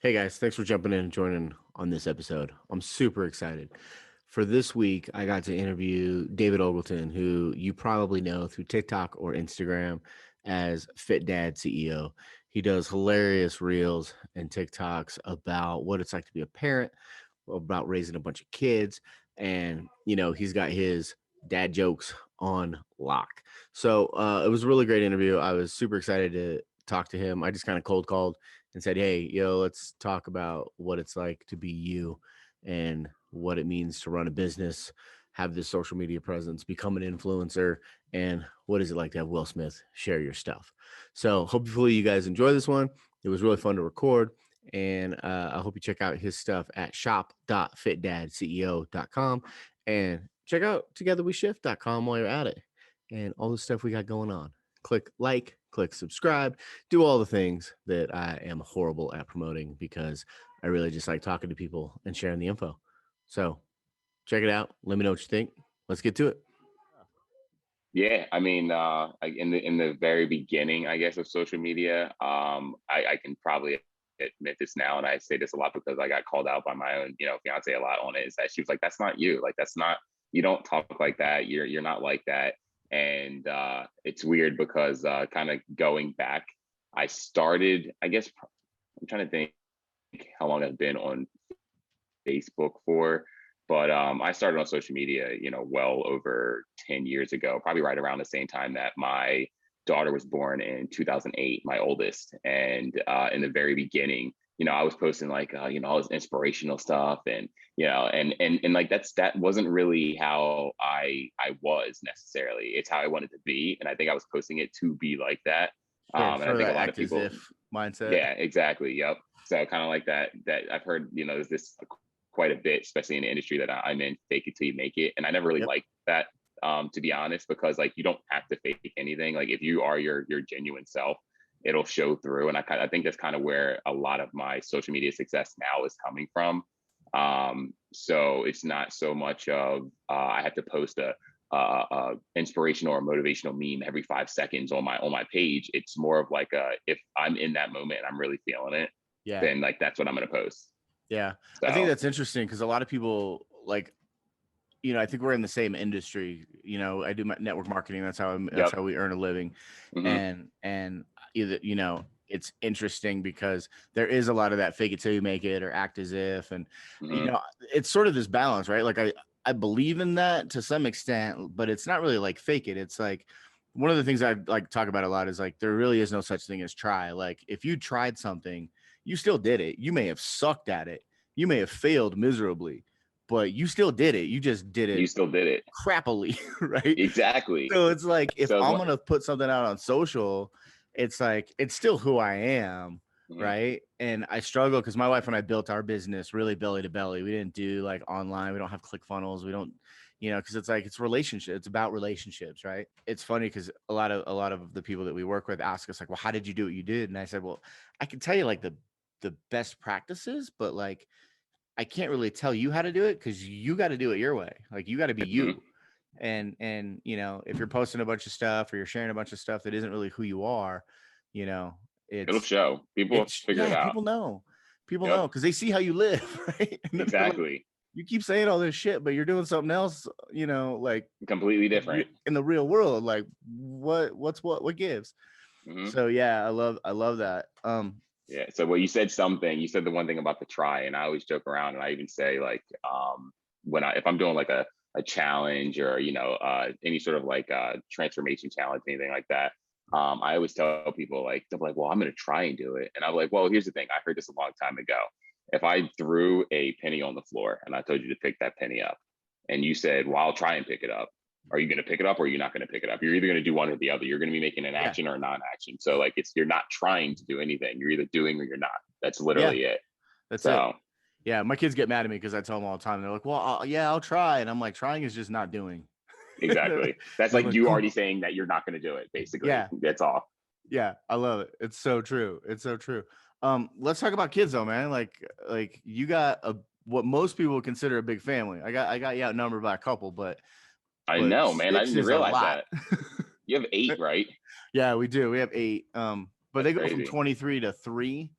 Hey guys, thanks for jumping in and joining on this episode. I'm super excited. For this week, I got to interview David Ogelton, who you probably know through TikTok or Instagram as FitDadCEO. He does hilarious reels and TikToks about what it's like to be a parent, about raising a bunch of kids, and he's got his dad jokes on lock. So it was a really great interview. I was super excited to talk to him. I just kind of cold called and said, hey, let's talk about what it's like to be you and what it means to run a business, have this social media presence, become an influencer, and what is it like to have Will Smith share your stuff. So hopefully you guys enjoy this one. It was really fun to record. And I hope you check out his stuff at shop.fitdadceo.com and check out togetherweshift.com while you're at it and all the stuff we got going on. Click like, click subscribe, do all the things that I am horrible at promoting because I really just like talking to people and sharing the info. So check it out. Let me know what you think. Let's get to it. Yeah, I mean, in the very beginning, I guess, of social media, I can probably admit this now, and I say this a lot because I got called out by my own, fiance a lot on it. Is that she was like, "That's not you. Like, that's not you. Don't talk like that. You're not like that." And it's weird because kind of going back, I started. I guess I'm trying to think how long I've been on Facebook for. But I started on social media, well over 10 years ago, probably right around the same time that my daughter was born in 2008, my oldest. And in the very beginning, I was posting like, all this inspirational stuff and, and like that wasn't really how I was necessarily. It's how I wanted to be. And I think I was posting it to be like that. Sure, And I sort of think a that lot of act as people, if mindset. yeah, exactly. Yep. So kind of like that I've heard, there's this quite a bit, especially in the industry that I'm in, fake it till you make it. And I never really Yep. liked that, to be honest, because like you don't have to fake anything. Like if you are your genuine self, it'll show through. And I think that's kind of where a lot of my social media success now is coming from. So it's not so much of I have to post a inspirational or motivational meme every 5 seconds on my page. It's more of like if I'm in that moment and I'm really feeling it, Yeah. then like that's what I'm going to post. Yeah. I think So that's interesting because a lot of people like, I think we're in the same industry. I do my network marketing. That's yep. how we earn a living. Hmm. And either, it's interesting because there is a lot of that fake it till you make it or act as if, and, Hmm. it's sort of this balance, right? Like I believe in that to some extent, but it's not really like fake it. It's like one of the things I like talk about a lot is like, there really is no such thing as try. Like if you tried something, you still did it. You may have sucked at it. You may have failed miserably, but you still did it. You just did You it still did it. crappily, right? Exactly. So it's like if So I'm gonna put something out on social, it's like it's still who I am, mhm. right? And I struggle because my wife and I built our business really belly to belly. We didn't do like online. We don't have ClickFunnels. We don't, because it's like it's relationship. It's about relationships, right? It's funny because a lot of the people that we work with ask us like, well, how did you do what you did? And I said, well, I can tell you like the best practices, but like I can't really tell you how to do it because you got to do it your way. Like you got to be Mhm. you. And if you're posting a bunch of stuff or you're sharing a bunch of stuff that isn't really who you are, you know, It'll it's show. People will figure it yeah, out. people know Yep. because they see how you live, right? And then they're like, Exactly. you keep saying all this shit, but you're doing something else, like Completely different. in the real world. Like what gives? Hmm. So yeah, I love that. Yeah. So well, you said the one thing about the try, and I always joke around, and I even say like, if I'm doing like a challenge or any sort of like transformation challenge, anything like that. I always tell people like they're like, well, I'm going to try and do it, and I'm like, well, here's the thing. I heard this a long time ago. If I threw a penny on the floor and I told you to pick that penny up, and you said, well, I'll try and pick it up, are you going to pick it up or are you not going to pick it up? You're either going to do one or the other. You're going to be making an Yeah, action or a non-action. So like you're not trying to do anything. You're either doing or you're not. That's yeah, literally it. that's it. So Yeah, my kids get mad at me because I tell them all the time. They're like, "Well, I'll try," and I'm like, "Trying is just not doing." exactly. That's I'm like like, you "Cool." already saying that you're not going to do it. Basically, Yeah, that's all. yeah, I love it. It's so true. It's so true. Let's talk about kids though, man. Like you got what most people would consider a big family. I got you outnumbered by a couple, but I know, man. I six didn't is a realize lot. that. You have eight, right? Yeah, we do. We have eight. But That's they go from crazy. 23 to 3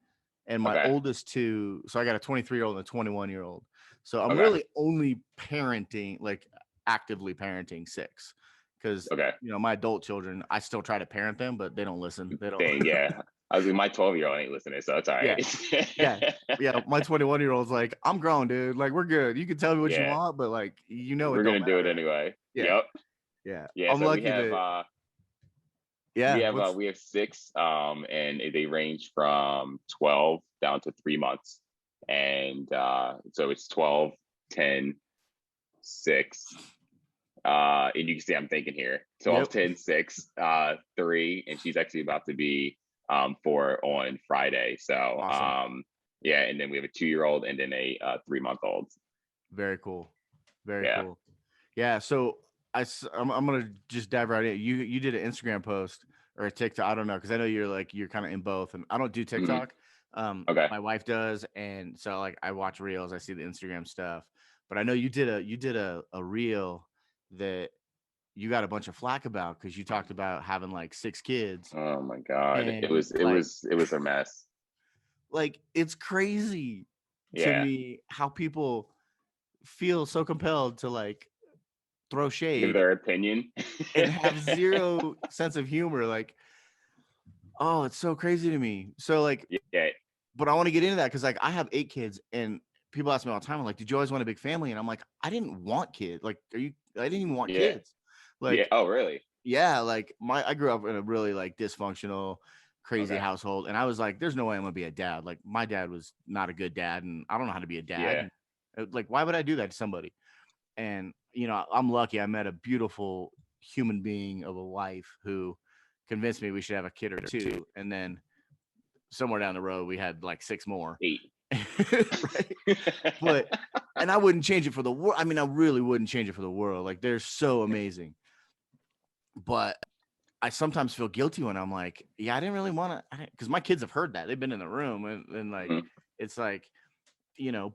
and my Okay. oldest two, so I got a 23-year-old and a 21-year-old. So I'm Okay. really only parenting, like actively parenting 6, because Okay. my adult children, I still try to parent them, but they don't listen. They don't. Dang. Yeah. I was like, my 12-year-old ain't listening, so it's all Yeah, right. yeah, yeah. My 21-year-old's like, I'm grown, dude. Like, we're good. You can tell me what you Yeah. want, but like, it We're don't gonna do it matter. anyway. Yeah, Yep. yeah. Yeah. I'm So we lucky have that. we Yeah. have uh, What's we have 6, and they range from 12 down to 3 months, and so it's 12, 10, 6. And you can see I'm thinking here 12, Yep. 10, 6, 3, and she's actually about to be 4 on Friday. So Awesome. yeah, and then we have a 2-year-old and then a 3-month-old. Very cool. Very Yeah. cool. Yeah. So I'm gonna just dive right in. You did an Instagram post or a TikTok. I don't know, because I know you're kind of in both, and I don't do Hmm. TikTok. Okay. My wife does, and so like I watch reels. I see the Instagram stuff, but I know you did a reel that you got a bunch of flack about, because you talked about having like 6 kids, Oh my God, it and was it was it was a mess. like it's crazy to Yeah, me how people feel so compelled to like throw give shade their opinion. and have zero sense of humor. Like, oh, it's so crazy to me. So like, Yeah, but I want to get into that because like I have 8 kids, and people ask me all the time, like, did you always want a big family? And I'm like, I didn't want kids. Like, I didn't even want yeah, kids. yeah. Like, Oh, really? yeah, like I grew up in a really like dysfunctional, crazy Okay. household, and I was like, there's no way I'm gonna be a dad. Like, my dad was not a good dad, and I don't know how to be a dad. Yeah. And, like, why would I do that to somebody? And I'm lucky. I met a beautiful human being of a wife who convinced me we should have a kid or two, and then somewhere down the road we had like 6 more. 8. Right? But and I wouldn't change it for the world. I mean, I really wouldn't change it for the world. Like, they're so amazing. But I sometimes feel guilty when I'm like, yeah, I didn't really want to, because my kids have heard that. They've been in the room, and like, Mhm. it's like,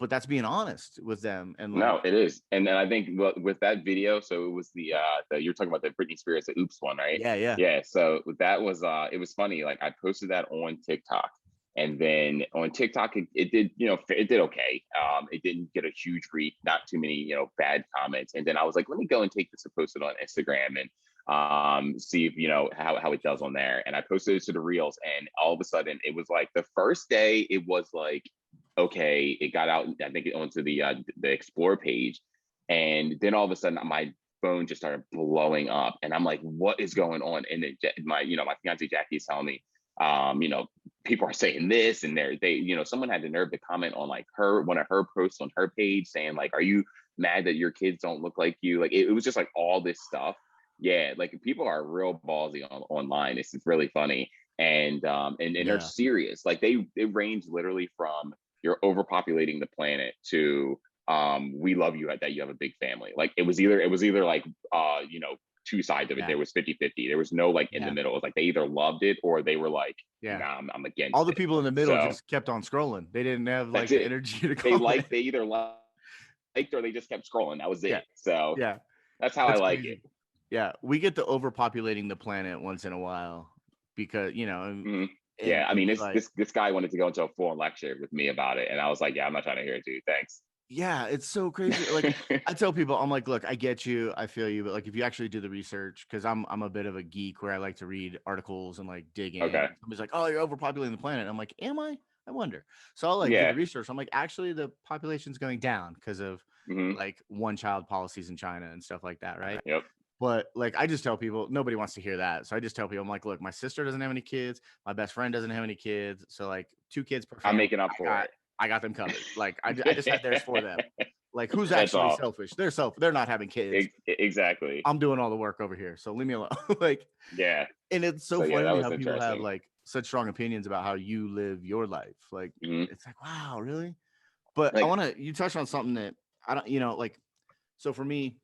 but that's being honest with them. And like, No, it is, and then I think with that video, so it was the you're talking about the Britney Spears, the Oops one, right? yeah, yeah, Yeah, so that was it was funny. Like I posted that on TikTok, and then on TikTok it did it did okay. It didn't get a huge reach, not too many bad comments, and then I was like, let me go and take this and post it on Instagram and see if how it does on there. And I posted it to the reels, and all of a sudden it was like the first day it was like okay, it got out, I think, onto the explore page, and then all of a sudden my phone just started blowing up, and I'm like, what is going on? And my fiance Jackie is telling me, people are saying this, and someone had the nerve to comment on like one of her posts on her page saying like, are you mad that your kids don't look like you? Like it was just like all this stuff. Yeah, like people are real ballsy online. It's really funny, and they're yeah, serious. Like they range literally from you're overpopulating the planet to we love you that you have a big family. Like it was either like two sides of it. yeah, There was 50-50. There was no like in the yeah, middle. It was like they either loved it or they were like, yeah. nah, I'm All against the it. people in the middle So just kept on scrolling. They didn't have that's like the it. energy to They comment. liked they either liked or they just kept scrolling. That was Yeah, it. So yeah. that's how I That's like it. crazy. Yeah, we get to overpopulating the planet once in a while because, Mhm. and Yeah, I and mean, be this like, this this guy wanted to go into a full lecture with me about it, and I was like, "Yeah, I'm not trying to hear it, dude. Thanks." yeah, it's so crazy. Like, I tell people, I'm like, look, I get you, I feel you, but like if you actually do the research, because I'm a bit of a geek where I like to read articles and like dig in. Okay. Somebody's like, oh, you're overpopulating the planet. I'm like, am I? I wonder. So I'll like do the Yeah. research. I'm like, actually, the population's going down because of Hmm. like one child policies in China and stuff like that, right? Yep. But like I just tell people, nobody wants to hear that. So I just tell people, I'm like, look, my sister doesn't have any kids, my best friend doesn't have any kids. So like 2 kids per I'm family, making up I for got it. I got them covered. Like I just had theirs for them. Like, who's That's actually all. selfish? They're not having kids. Exactly. I'm doing all the work over here. So leave me alone. Like, Yeah. and it's so So yeah, funny to that me was how people have interesting. like such strong opinions about how you live your life. Like, Hmm. it's like, wow, really? But I Like, want to you touched on something that I don't, like, so for me,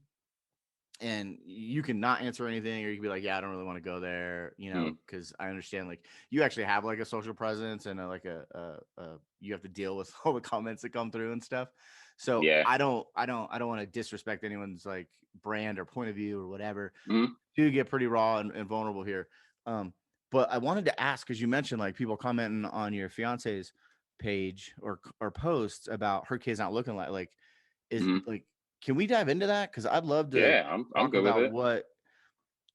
and you can not answer anything, or you can be like, yeah, I don't really want to go there, mhm. because I understand like you actually have like a social presence, and like you have to deal with all the comments that come through and stuff. So Yeah. I don't want to disrespect anyone's like brand or point of view or whatever. Hmm. Do get pretty raw and vulnerable here. um but I wanted to ask, because you mentioned like people commenting on your fiance's page or posts about her kids not looking like is Hmm. like, can we dive into that? Because I'd love to Yeah, I'm talk good with about it. what,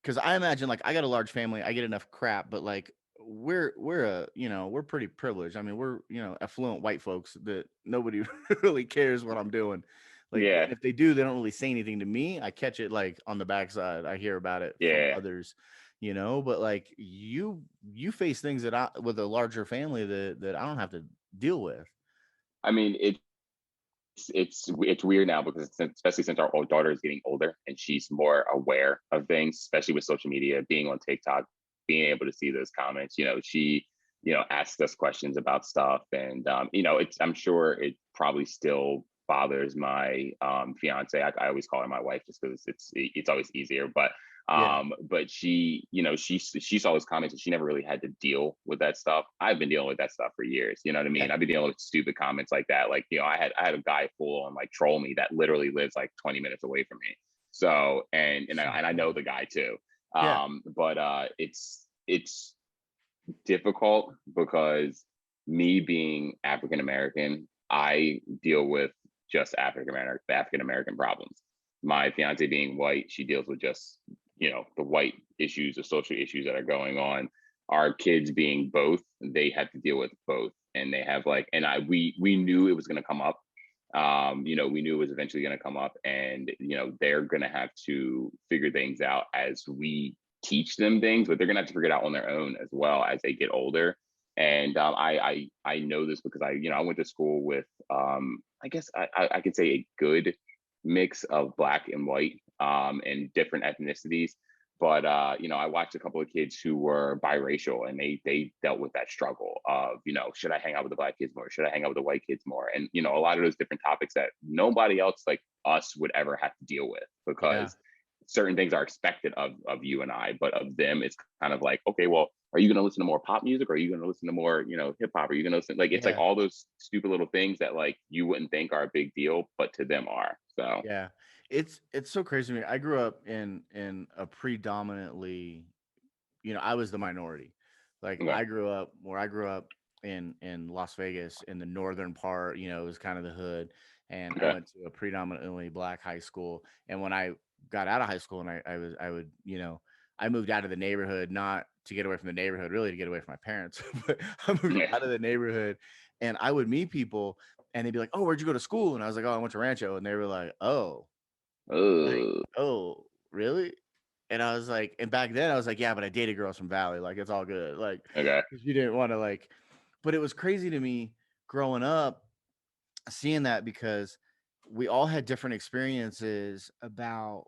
because I imagine like I got a large family, I get enough crap, but like we're a, we're pretty privileged. I mean, we're, affluent white folks that nobody really cares what I'm doing. Like, Yeah, and if they do, they don't really say anything to me. I catch it like on the backside. I hear about it from yeah. others, but like you face things that I with a larger family that I don't have to deal with. I mean, it's weird now because especially since our old daughter is getting older and she's more aware of things, especially with social media, being on TikTok, being able to see those comments. She asks us questions about stuff, and it's I'm sure it probably still bothers my fiance. I always call her my wife just because it's always easier, but Yeah. she she saw those comments and she never really had to deal with that stuff. I've been dealing with that stuff for years. You know what I Yeah. mean? I've been dealing with stupid comments like that. Like, I had a guy full on like troll me that literally lives like 20 minutes away from me. So and I know the guy too. Yeah. But it's difficult because me being African American, I deal with just African American problems. My fiance being white, she deals with just the white issues, the social issues that are going on. Our kids being both, they have to deal with both, and they have like, and I we knew it was going to come up. We knew it was eventually going to come up, and they're going to have to figure things out as we teach them things, but they're gonna have to figure it out on their own as well as they get older. And I know this because I went to school with I guess I could say a good mix of black and white and different ethnicities. But I watched a couple of kids who were biracial, and they dealt with that struggle of should I hang out with the black kids more? Should I hang out with the white kids more? And a lot of those different topics that nobody else like us would ever have to deal with Yeah. because certain things are expected of you and I, but of them, it's kind of like, okay, well, are you going to listen to more pop music? Or are you going to listen to more, hip hop? Are you going to listen? Like, it's like Yeah. all those stupid little things that like you wouldn't think are a big deal, but to them are. So, Yeah. It's so crazy to me. I grew up in a predominantly, I was the minority. Like okay, I grew up in Las Vegas in the northern part, it was kind of the hood. And I okay, went to a predominantly black high school. And when I got out of high school and I would, I moved out of the neighborhood, not to get away from the neighborhood, really to get away from my parents, but I moved yeah, out of the neighborhood and I would meet people and they'd be like, "Oh, where'd you go to school?" And I was like, "Oh, I went to Rancho." And they were like, "Oh, like, oh, oh, really?" And I was like, and back then I was like, yeah, but I dated girls from Valley. Like, it's all good. Like, okay, because you didn't want to like, but it was crazy to me growing up seeing that because we all had different experiences about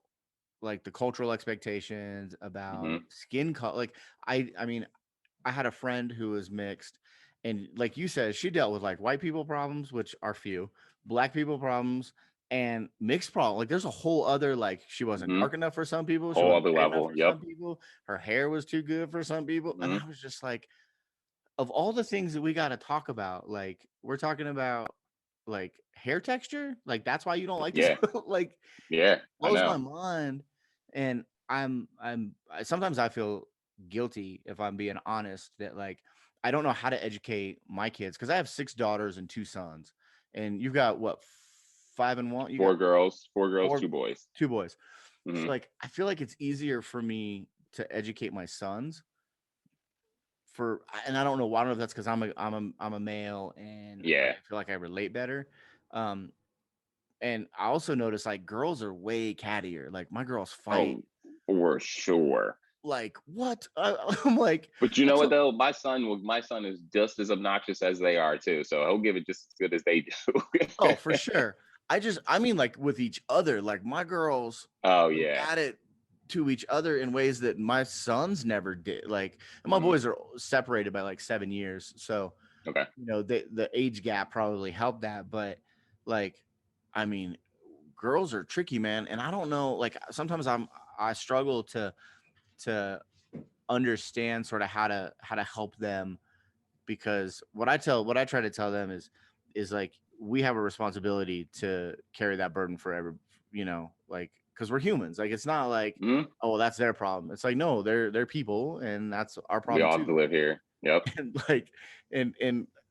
like the cultural expectations about hmm, skin color. Like, I mean, I had a friend who was mixed, and like you said, she dealt with like white people problems, which are few, black people problems, and mixed problem. Like there's a whole other like she wasn't hmm, dark enough for some people, she whole wasn't other white enough level. for Yep. some people, her hair was too good for some people, and Hmm. I was just like, of all the things that we got to talk about, like we're talking about like hair texture, like that's why you don't like this, Yeah, like yeah, I blows my know. mind. And sometimes I feel guilty if I'm being honest that like I don't know how to educate my kids because I have 6 daughters and 2 sons, and you've got what, 5 and 1? You got Four girls, four, two boys. 2 boys. Hmm. So like I feel like it's easier for me to educate my sons and I don't know why. I don't know if that's because I'm a male and I Yeah. feel like I relate better. Um, and I also notice like girls are way cattier. Like my girls fight Oh, for sure. like what? I'm like, But you know that's what a though? My son is just as obnoxious as they are too. So he'll give it just as good as they do. oh for sure. I mean like with each other. Like my girls Oh go yeah. at it to each other in ways that my sons never did. Like, and my Hmm. boys are separated by like 7 years, so Okay. the age gap probably helped that. But like, I mean, girls are tricky, man. And I don't know. Like sometimes I struggle to understand sort of how to help them because what I try to tell them is like we have a responsibility to carry that burden forever, like because we're humans. Like it's not like, Hmm. oh well, that's their problem. It's like no, they're people and that's our We problem all have to too. live here. Yep. And like and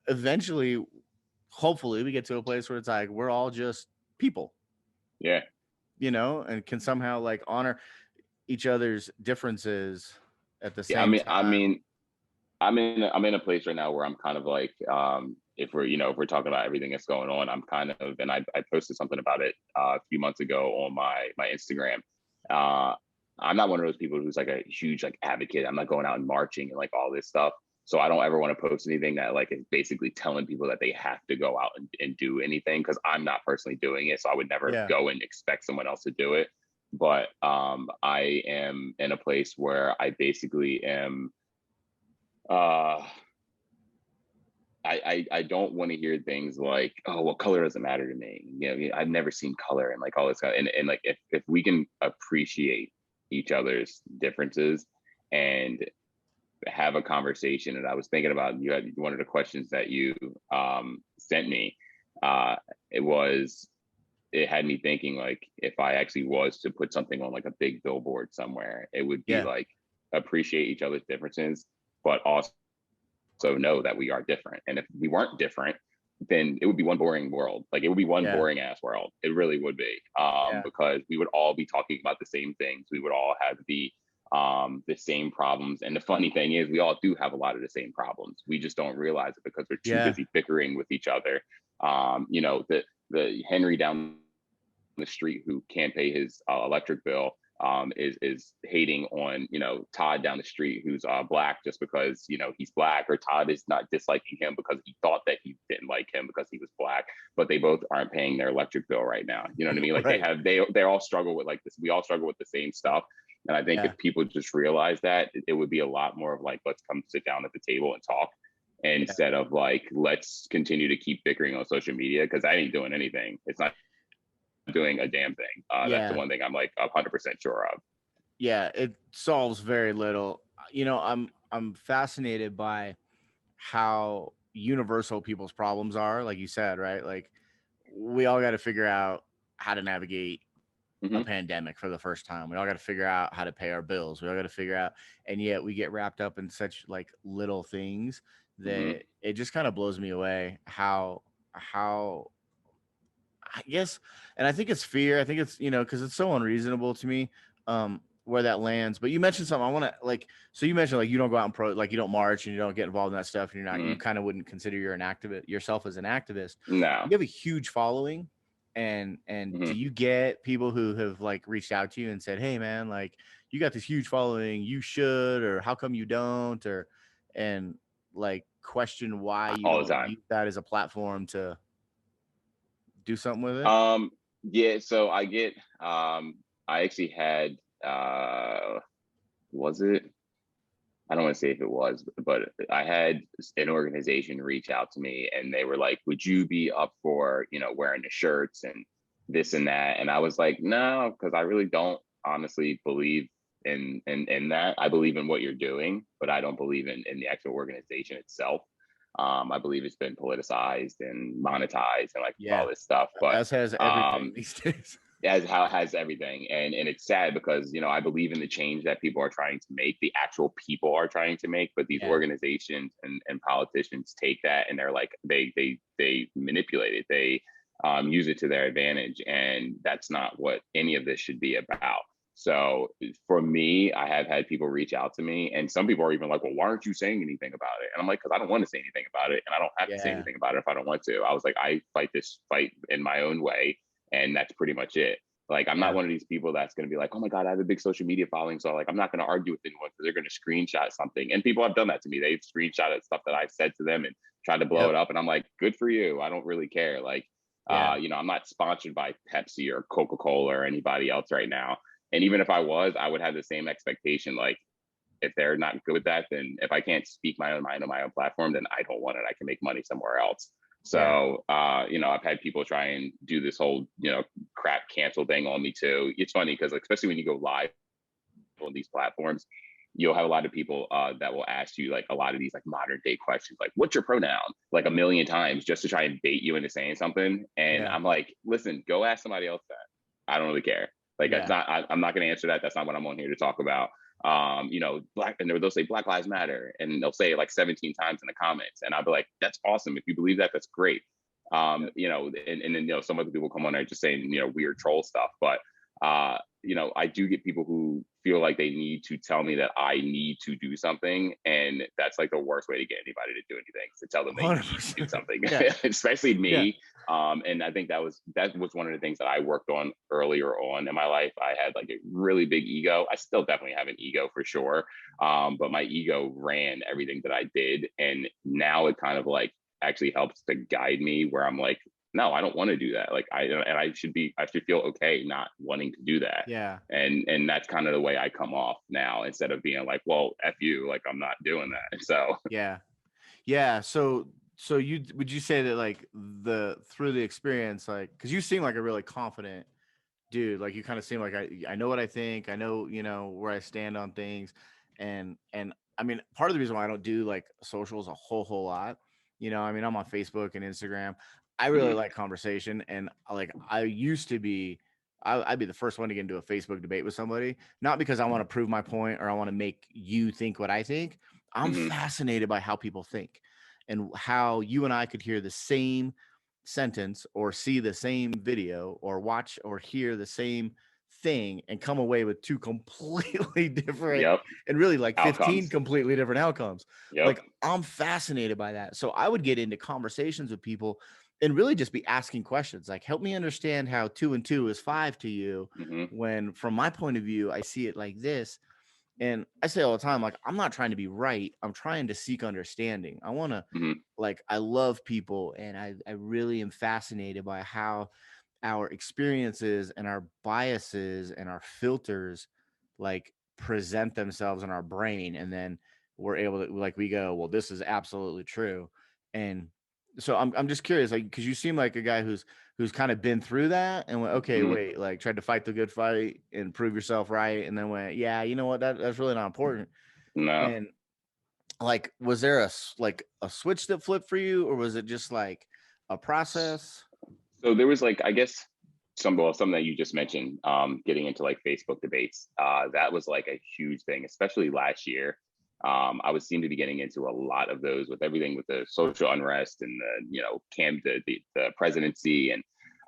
eventually, hopefully we get to a place where it's like, we're all just people, Yeah. and can somehow like honor each other's differences at the Yeah. I same mean, time. I'm in a place right now where I'm kind of like, if we're talking about everything that's going on, I'm kind of, and I posted something about it a few months ago on my Instagram. Uh, I'm not one of those people who's like a huge like advocate. I'm not going out and marching and like all this stuff. So I don't ever want to post anything that like is basically telling people that they have to go out and do anything, because I'm not personally doing it. So I would never Yeah. go and expect someone else to do it. But I am in a place where I basically am uh I don't want to hear things like, oh, well, color doesn't matter to me. I've never seen color and like all this stuff. And like if we can appreciate each other's differences and have a conversation. And I was thinking about, you had one of the questions that you sent me. Uh, it had me thinking, like, if I actually was to put something on like a big billboard somewhere, it would be Yeah. like, appreciate each other's differences, but also know that we are different. And if we weren't different, then it would be one boring world. Like, it would be one Yeah. boring ass world. It really would be, Yeah. because we would all be talking about the same things. We would all have the same problems. And the funny thing is, we all do have a lot of the same problems. We just don't realize it because we're too Yeah. busy bickering with each other. The Henry down the street who can't pay his electric bill is hating on Todd down the street who's black, just because he's black, or Todd is not disliking him because he thought that he didn't like him because he was black, but they both aren't paying their electric bill right now. You know what I mean? Like, Right. they all struggle with like this. We all struggle with the same stuff. And I think Yeah. if people just realize that, it would be a lot more of like, let's come sit down at the table and talk, Yeah. instead of like, let's continue to keep bickering on social media, because that ain't doing anything. It's not doing a damn thing. That's the Yeah. one thing I'm like 100% sure of. Yeah. It solves very little. I'm fascinated by how universal people's problems are, like you said, right? Like, we all got to figure out how to navigate a Mm-hmm. pandemic for the first time. We all got to figure out how to pay our bills. We all got to figure out, and yet we get wrapped up in such like little things Mm-hmm. that it just kind of blows me away how I guess, and I think it's fear. I think it's, because it's so unreasonable to me, where that lands. But you mentioned something I want to like. So you mentioned like you don't go out and like you don't march and you don't get involved in that stuff, and you Mm-hmm. kind of wouldn't consider you're an activist yourself as an activist. No. You have a huge following, and do Mm-hmm. you get people who have like reached out to you and said, "Hey, man, like you got this huge following, you should," or "How come you don't?" or and like question why you All the don't time. use that as a platform to do something with it? Um, yeah. So I actually had, was it? I don't want to say if it was, but I had an organization reach out to me, and they were like, would you be up for, wearing the shirts and this and that? And I was like, no, because I really don't honestly believe in that. I believe in what you're doing, but I don't believe in the actual organization itself. I believe it's been politicized and monetized and like all Yeah, this stuff. But as has everything um, these days. as how it has everything, and it's sad because I believe in the change that people are trying to make, the actual people are trying to make, but these Yeah, organizations and politicians take that, and they're like, they manipulate it, they use it to their advantage, and that's not what any of this should be about. So for me, I have had people reach out to me, and some people are even like, well, why aren't you saying anything about it? And I'm like, because I don't want to say anything about it, and I don't have to say yeah, anything about it if I don't want to. I was like, I fight this fight in my own way, and that's pretty much it. Like, I'm not yeah, one of these people that's going to be like, oh my God, I have a big social media following. So like, I'm not going to argue with anyone because they're going to screenshot something. And people have done that to me. They've screenshotted stuff that I've said to them and tried to blow yep, it up. And I'm like, good for you. I don't really care. Like, yeah, I'm not sponsored by Pepsi or Coca-Cola or anybody else right now. And even if I was, I would have the same expectation. Like, if they're not good with that, then if I can't speak my own mind on my own platform, then I don't want it. I can make money somewhere else. yeah, So, I've had people try and do this whole, crap cancel thing on me too. It's funny because, like, especially when you go live on these platforms, you'll have a lot of people that will ask you like a lot of these like modern day questions, like what's your pronoun, like a million times, just to try and bait you into saying something. And yeah, I'm like, listen, go ask somebody else that. I don't really care. Like, that's yeah, not. I'm not going to answer that. That's not what I'm on here to talk about. black, and they'll say Black Lives Matter, and they'll say it like 17 times in the comments, and I'll be like, that's awesome. If you believe that, that's great. And then some other people come on there just saying weird troll stuff, but I do get people who feel like they need to tell me that I need to do something, and that's like the worst way to get anybody to do anything, to tell them they need to do something. Yeah. Especially me. Yeah. And I think that was one of the things that I worked on earlier on in my life. I had like a really big ego. I still definitely have an ego for sure, but my ego ran everything that I did, and now it kind of like actually helps to guide me, where I'm like, no, I don't want to do that. Like I should feel okay not wanting to do that. Yeah. And that's kind of the way I come off now, instead of being like, well, F you, like I'm not doing that. So yeah. So would you say that like through the experience, like, because you seem like a really confident dude, like you kind of seem like I know what I think, I know where I stand on things, and I mean, part of the reason why I don't do like socials a whole lot, I mean, I'm on Facebook and Instagram. I really mhm, like conversation, and like I used to be, I'd be the first one to get into a Facebook debate with somebody, not because I want to prove my point or I want to make you think what I think. I'm mhm, fascinated by how people think, and how you and I could hear the same sentence or see the same video or watch or hear the same thing and come away with two completely different, yep, and really like 15 outcomes, completely different outcomes. yep, Like, I'm fascinated by that. So I would get into conversations with people and really just be asking questions like, help me understand how 2 and 2 is 5 to you, mhm, when from my point of view I see it like this. And I say all the time, like, I'm not trying to be right, I'm trying to seek understanding. I want to, mhm, like, I love people, and I really am fascinated by how our experiences and our biases and our filters like present themselves in our brain, and then we're able to, like, we go, well, this is absolutely true. And so I'm just curious, like, because you seem like a guy who's kind of been through that and went, okay, mhm, wait, like, tried to fight the good fight and prove yourself right, and then went, yeah, you know what, that's really not important. no. And like, was there like a switch that flipped for you, or was it just like a process? So there was like, I guess, something that you just mentioned, getting into like Facebook debates. That was like a huge thing, especially last year. I was seem to be getting into a lot of those, with everything with the social unrest and the the presidency, and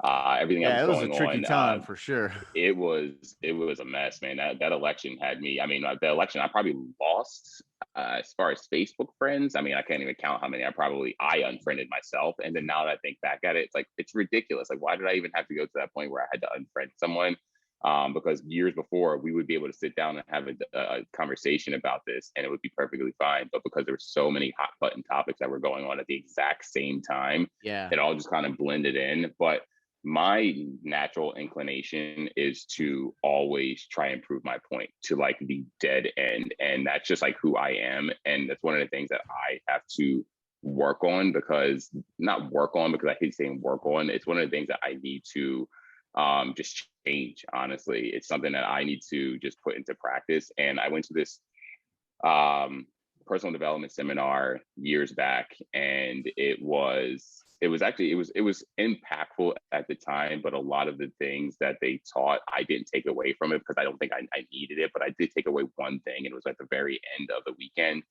everything that Yeah, was it was a going tricky on. time for sure. It was a mess, man. That election had me. I mean, the election I probably lost, as far as Facebook friends. I mean, I can't even count how many I unfriended myself. And then now that I think back at it, it's like, it's ridiculous. Like, why did I even have to go to that point where I had to unfriend someone? Because years before, we would be able to sit down and have a conversation about this, and it would be perfectly fine. But because there were so many hot button topics that were going on at the exact same time, Yeah. it all just kind of blended in. But my natural inclination is to always try and prove my point to like the dead end, and that's just like who I am. And that's one of the things that I have to work on, because not work on because I hate saying work on, it's one of the things that I need to just change. Honestly, it's something that I need to just put into practice. And I went to this um, personal development seminar years back, and it was impactful at the time. But a lot of the things that they taught, I didn't take away from it, because I don't think I needed it. But I did take away one thing, and it was at the very end of the weekend.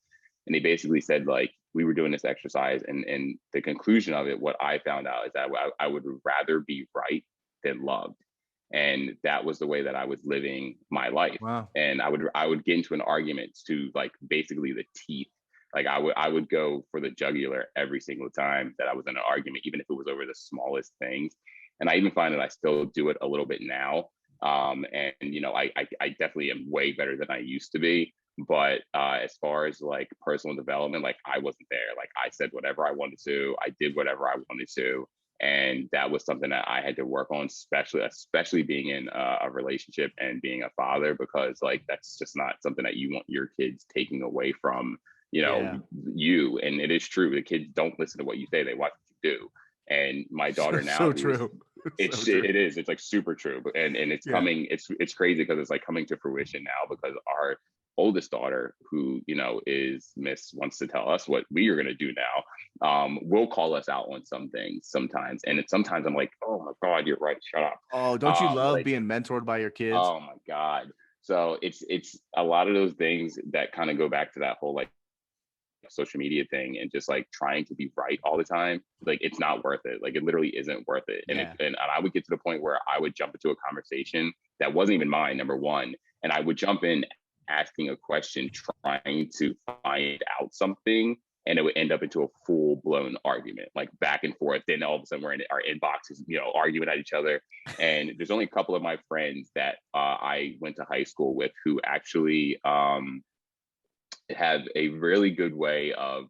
And they basically said, like, we were doing this exercise, and the conclusion of it, what I found out is that I would rather be right than loved. And that was the way that I was living my life. Wow. And I would get into an argument to like basically the teeth. Like I would go for the jugular every single time that I was in an argument, even if it was over the smallest things. And I even find that I still do it a little bit now. And I definitely am way better than I used to be. But as far as like personal development, like I wasn't there. Like I said whatever I wanted to, I did whatever I wanted to, and that was something that I had to work on, especially being in a relationship and being a father, because like that's just not something that you want your kids taking away from Yeah. you. And it is true, the kids don't listen to what you say, they watch what you do. And my So, daughter now, so who is, true. So it's true. it is it's like super true. And it's Yeah. coming, it's crazy, because it's like coming to fruition now, because our oldest daughter, who is Miss, wants to tell us what we are going to do now, will call us out on some things sometimes. And sometimes I'm like, oh my god, you're right, shut up. Oh, don't you love Like, being mentored by your kids? oh my god. So it's a lot of those things that kind of go back to that whole like social media thing and just like trying to be right all the time. Like it's not worth it. Like it literally isn't worth it. And Yeah. and I would get to the point where I would jump into a conversation that wasn't even mine, number one, and I would jump in asking a question, trying to find out something, and it would end up into a full blown argument, like back and forth. Then all of a sudden we're in our inboxes, arguing at each other. And there's only a couple of my friends that I went to high school with who actually have a really good way of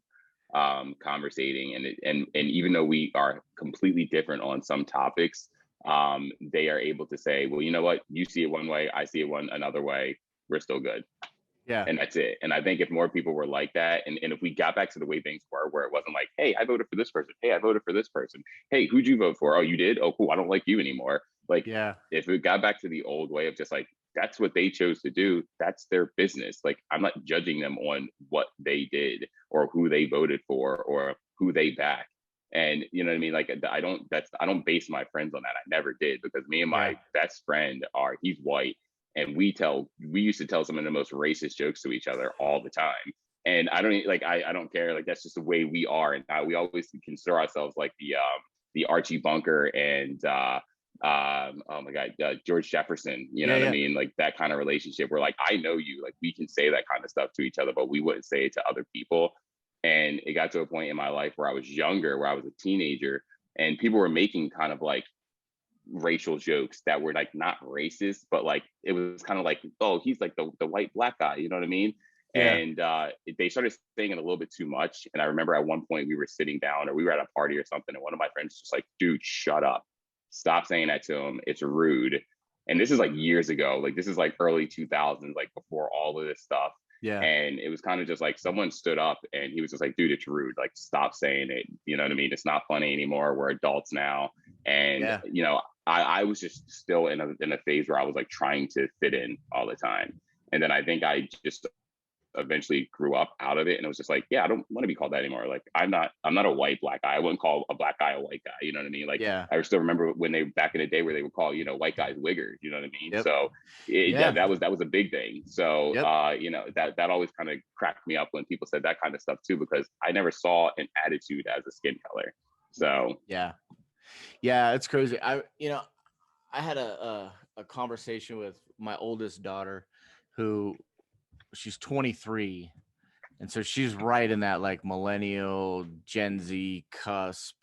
conversating, and even though we are completely different on some topics, they are able to say, well, you know what, you see it one way, I see it another way, we're still good. Yeah. And that's it. And I think if more people were like that, and if we got back to the way things were, where it wasn't like, hey, I voted for this person, hey, I voted for this person, hey, who'd you vote for? Oh, you did? Oh, cool, I don't like you anymore. Like, Yeah. if we got back to the old way of just like, that's what they chose to do, that's their business. Like, I'm not judging them on what they did or who they voted for or who they back. And you know what I mean? Like, I don't base my friends on that. I never did, because me and Yeah. my best friend he's white, and we used to tell some of the most racist jokes to each other all the time. And I don't care. Like, that's just the way we are. And we always consider ourselves like the Archie Bunker and oh my God, George Jefferson, you know Yeah. what I Yeah. mean? Like that kind of relationship where like, I know you, like we can say that kind of stuff to each other, but we wouldn't say it to other people. And it got to a point in my life where I was younger, where I was a teenager, and people were making kind of like racial jokes that were like not racist, but like it was kind of like, oh, he's like the white black guy, you know what I mean? Yeah. And they started saying it a little bit too much. And I remember at one point we were sitting down, or we were at a party or something, and one of my friends was just like, dude, shut up, stop saying that to him, it's rude. And this is like years ago, like this is like early 2000s, like before all of this stuff. Yeah. And it was kind of just like someone stood up and he was just like, dude, it's rude, like stop saying it, you know what I mean? It's not funny anymore, we're adults now. And Yeah. I was just still in a phase where I was like trying to fit in all the time. And then I think I just eventually grew up out of it, and it was just like, yeah, I don't want to be called that anymore. Like I'm not a white black guy. I wouldn't call a black guy a white guy, you know what I mean? Like Yeah. I still remember when they back in the day where they would call white guys wiggers, you know what I mean? Yep. So Yeah. that was a big thing. So Yep. that always kind of cracked me up when people said that kind of stuff too, because I never saw an attitude as a skin color. So Yeah. Yeah. It's crazy. I had a conversation with my oldest daughter, who she's 23, and so she's right in that like millennial Gen Z cusp.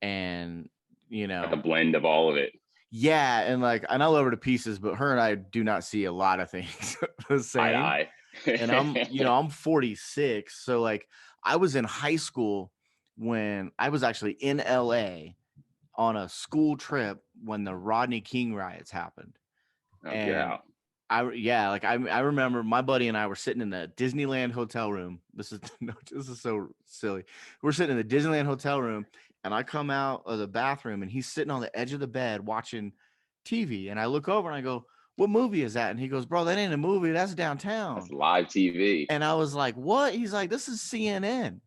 And like a blend of all of it. yeah, and I love her to pieces, but her and I do not see a lot of things the same. Eye And I'm 46, so like I was in high school when I was actually in LA on a school trip when the Rodney King riots happened. Oh, And yeah. I remember my buddy and I were sitting in the Disneyland hotel room. This is so silly. We're sitting in the Disneyland hotel room, and I come out of the bathroom, and he's sitting on the edge of the bed watching TV. And I look over and I go, "What movie is that?" And he goes, "Bro, that ain't a movie. That's That's downtown." live TV. And I was like, "What?" He's like, "This is CNN."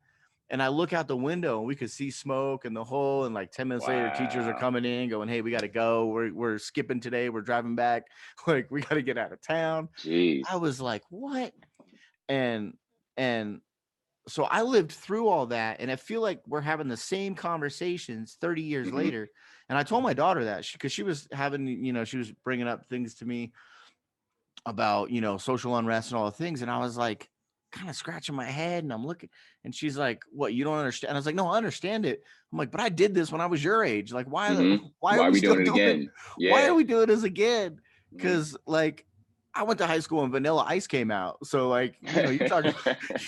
And I look out the window and we could see smoke and the whole, and like 10 minutes later, teachers are Wow. coming in going, "Hey, we got to go. We're skipping today. We're driving back. Like, we got to get out of town." I Jeez. was like, "What?" And, and so I lived through all that. And I feel like we're having the same conversations 30 years Mm-hmm. later. And I told my daughter that cause she was having, she was bringing up things to me about, social unrest and all the things. And I was like, kind of scratching my head, and I'm looking, and she's like, "What, you don't understand?" And I was like, "No, I understand it." I'm like, "But I did this when I was your age. Like, Mm-hmm. why are Why are we we still doing it doing it? again? Why are Yeah. we doing this again?" Mm-hmm. Because like I went to high school and Vanilla Ice came out. So like, you talk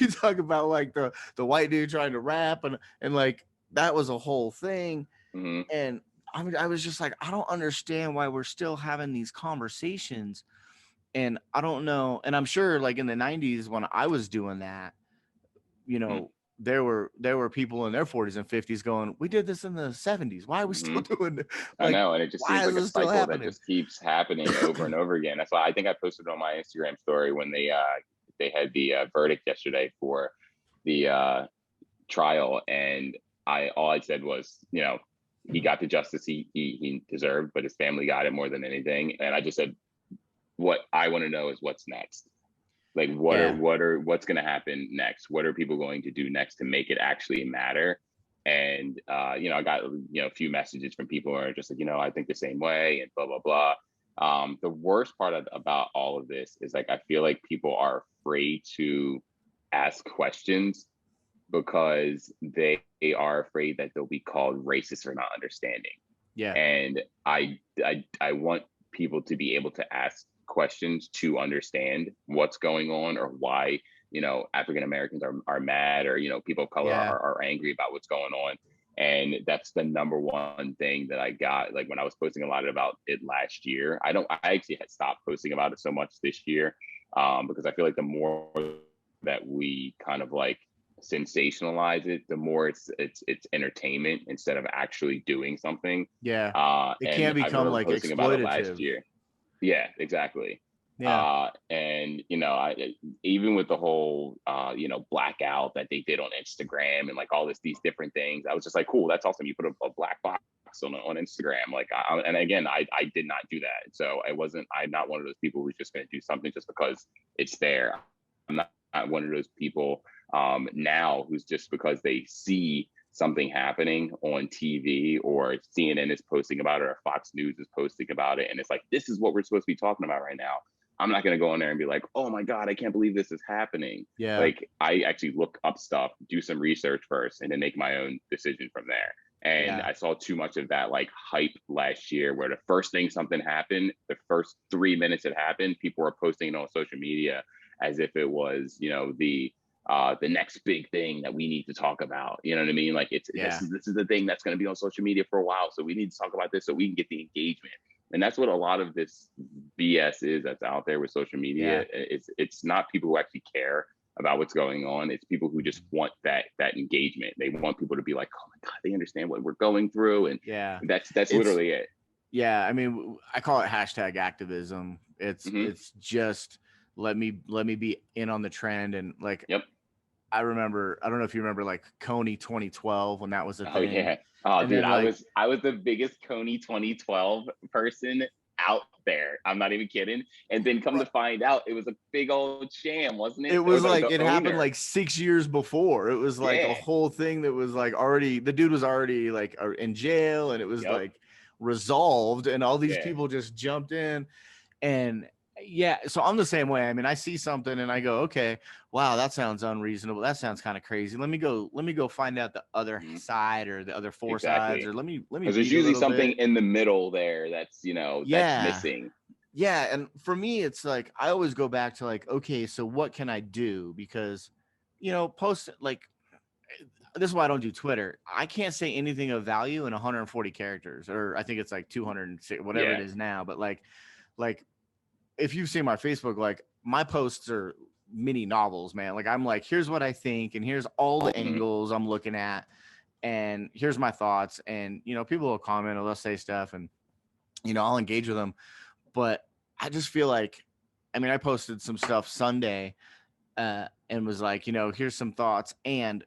you talk about like the white dude trying to rap, and like that was a whole thing. Mm-hmm. And I was just like, I don't understand why we're still having these conversations. And I don't know. And I'm sure like in the 90s when I was doing that, there were people in their 40s and 50s going, "We did this in the 70s. Why are we Mm-hmm. still doing it? I Like, know, and it just why seems is like a this still cycle that happening?" just keeps happening over and over again. That's why I think I posted on my Instagram story when they had the verdict yesterday for the trial, and all I said was, he got the justice he deserved, but his family got it more than anything. And I just said, what I want to know is what's next. Like Yeah. what's going to happen next? What are people going to do next to make it actually matter? And I got a few messages from people who are just like, I think the same way and blah blah blah. The worst part about all of this is like I feel like people are afraid to ask questions because they are afraid that they'll be called racist or not understanding. Yeah. And I want people to be able to ask questions to understand what's going on or why African Americans are mad or people of color Yeah. are angry about what's going on. And that's the number one thing that I got, like when I was posting a lot about it last year. I actually had stopped posting about it so much this year, because I feel like the more that we kind of like sensationalize it, the more it's entertainment instead of actually doing something. Yeah. It And can I become remember like posting about it last exploitative. year. Yeah, exactly. Yeah. And even with the whole blackout that they did on Instagram and like all these different things, I was just like, cool, that's awesome. You put a black box on Instagram. Like, and again, I did not do that. So I'm not one of those people who's just going to do something just because it's there. I'm not one of those people now who's just because they see something happening on TV or CNN is posting about it or Fox News is posting about it. And it's like, this is what we're supposed to be talking about right now. I'm not going to go in there and be like, oh my God, I can't believe this is happening. Yeah. Like I actually look up stuff, do some research first, and then make my own decision from there. And Yeah. I saw too much of that like hype last year where the first thing something happened, the first 3 minutes it happened, people were posting it on social media as if it was, the next big thing that we need to talk about. You know what I mean? Like this is the thing that's going to be on social media for a while. So we need to talk about this so we can get the engagement. And that's what a lot of this BS is that's out there with social media. It's not people who actually care about what's going on. It's people who just want that engagement. They want people to be like, oh my God, they understand what we're going through. And that's literally it. Yeah. I mean, I call it hashtag activism. It's just let me be in on the trend. And like, Yep. I don't know if you remember like Coney 2012 when that was a thing. Oh yeah. Oh and dude, then, like, I was the biggest Coney 2012 person out there. I'm not even kidding. And then come to find out it was a big old sham, wasn't it? It was like the it owner. happened like 6 years before. It was like a whole thing that was like already the dude was already like in jail and it was like resolved and all these people just jumped in. And so I'm the same way. I mean, I see something and I go, okay, wow, that sounds unreasonable. That sounds kind of crazy. Let me go find out the other side or the other four sides, or let me because there's beat usually a little something bit. in the middle there that's that's missing. Yeah, and for me, it's like I always go back to like, okay, so what can I do? Because post like this is why I don't do Twitter. I can't say anything of value in 140 characters, or I think it's like 206, whatever it is now. But like if you've seen my Facebook, like my posts are mini novels, man. Like I'm like, here's what I think, and here's all the angles I'm looking at, and here's my thoughts. And people will comment or they'll say stuff, and I'll engage with them. But I just feel like, I mean, I posted some stuff Sunday, and was like, here's some thoughts, and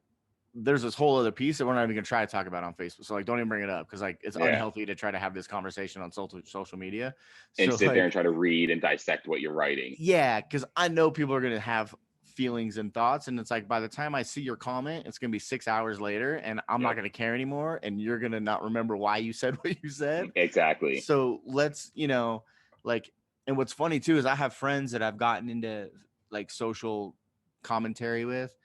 there's this whole other piece that we're not even gonna try to talk about on Facebook. So like, don't even bring it up because like it's unhealthy to try to have this conversation on social media. And so sit like, there and try to read and dissect what you're writing. Yeah, because I know people are gonna have feelings and thoughts, and it's like by the time I see your comment, it's gonna be 6 hours later, and I'm not gonna care anymore, and you're gonna not remember why you said what you said. Exactly. So let's like, and what's funny too is I have friends that I've gotten into like social commentary with.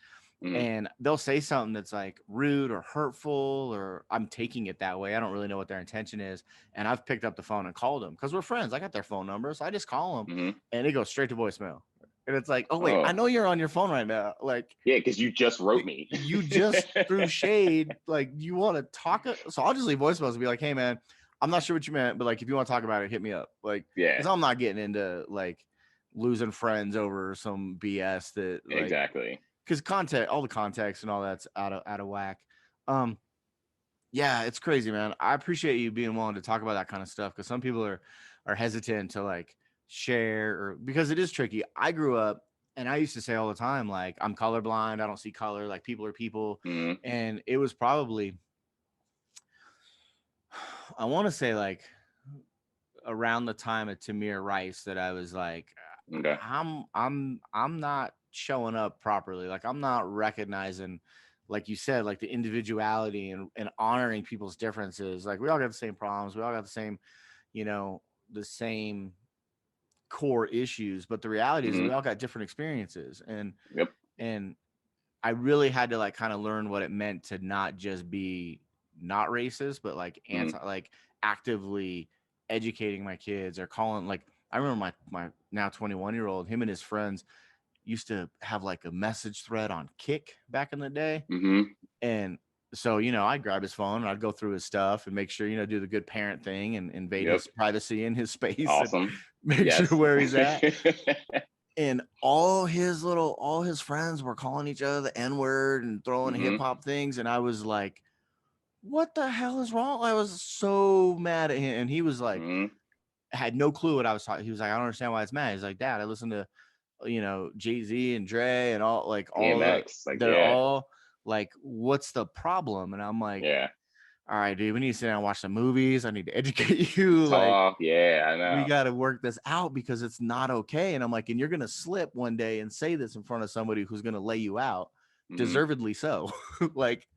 And they'll say something that's like rude or hurtful, or I'm taking it that way. I don't really know what their intention is. And I've picked up the phone and called them because we're friends. I got their phone number. So I just call them and it goes straight to voicemail. And it's like, oh, wait, I know you're on your phone right now. Like, yeah, because you just wrote me. You just threw shade. Like, you want to talk? So I'll just leave voicemails and be like, hey, man, I'm not sure what you meant, but like, if you want to talk about it, hit me up. Like, because I'm not getting into like losing friends over some BS that like, exactly. Because all the context and all that's out of whack. Yeah, it's crazy, man. I appreciate you being willing to talk about that kind of stuff because some people are hesitant to like share, or because it is tricky. I grew up and I used to say all the time, like, I'm colorblind, I don't see color, like people are people. And it was probably, I want to say like around the time of Tamir Rice that I was like, Okay. I'm not showing up properly. Like I'm not recognizing, like you said, like the individuality and honoring people's differences. Like we all got the same problems. We all got the same, you know, the same core issues. But the reality is we Mm-hmm. all got different experiences. Yep. And I really had to like kind of learn what it meant to not just be not racist, but like Mm-hmm. like actively educating my kids or calling like I remember my now 21-year-old, him and his friends used to have like a message thread on Kick back in the day. Mm-hmm. And so, I'd grab his phone and I'd go through his stuff and make sure, do the good parent thing and invade Yep. his privacy and his space and Awesome. make sure Yes. where he's at. And all his friends were calling each other the N-word and throwing hip Mm-hmm. hop things. And I was like, what the hell is wrong? I was so mad at him. And he was like, Mm-hmm. had no clue what I was talking. He was like, I don't understand why it's mad. He's like, Dad, I listen to, Jay-Z and Dre and DMX. Like, they're yeah. all like, what's the problem? And I'm like, Yeah. all right, dude, we need to sit down and watch some movies. I need to educate you. Like, Talk. Yeah, I we know. got to work this out because it's not okay. And I'm like, and you're going to slip one day and say this in front of somebody who's going to lay you out, Mm-hmm. deservedly so. Like,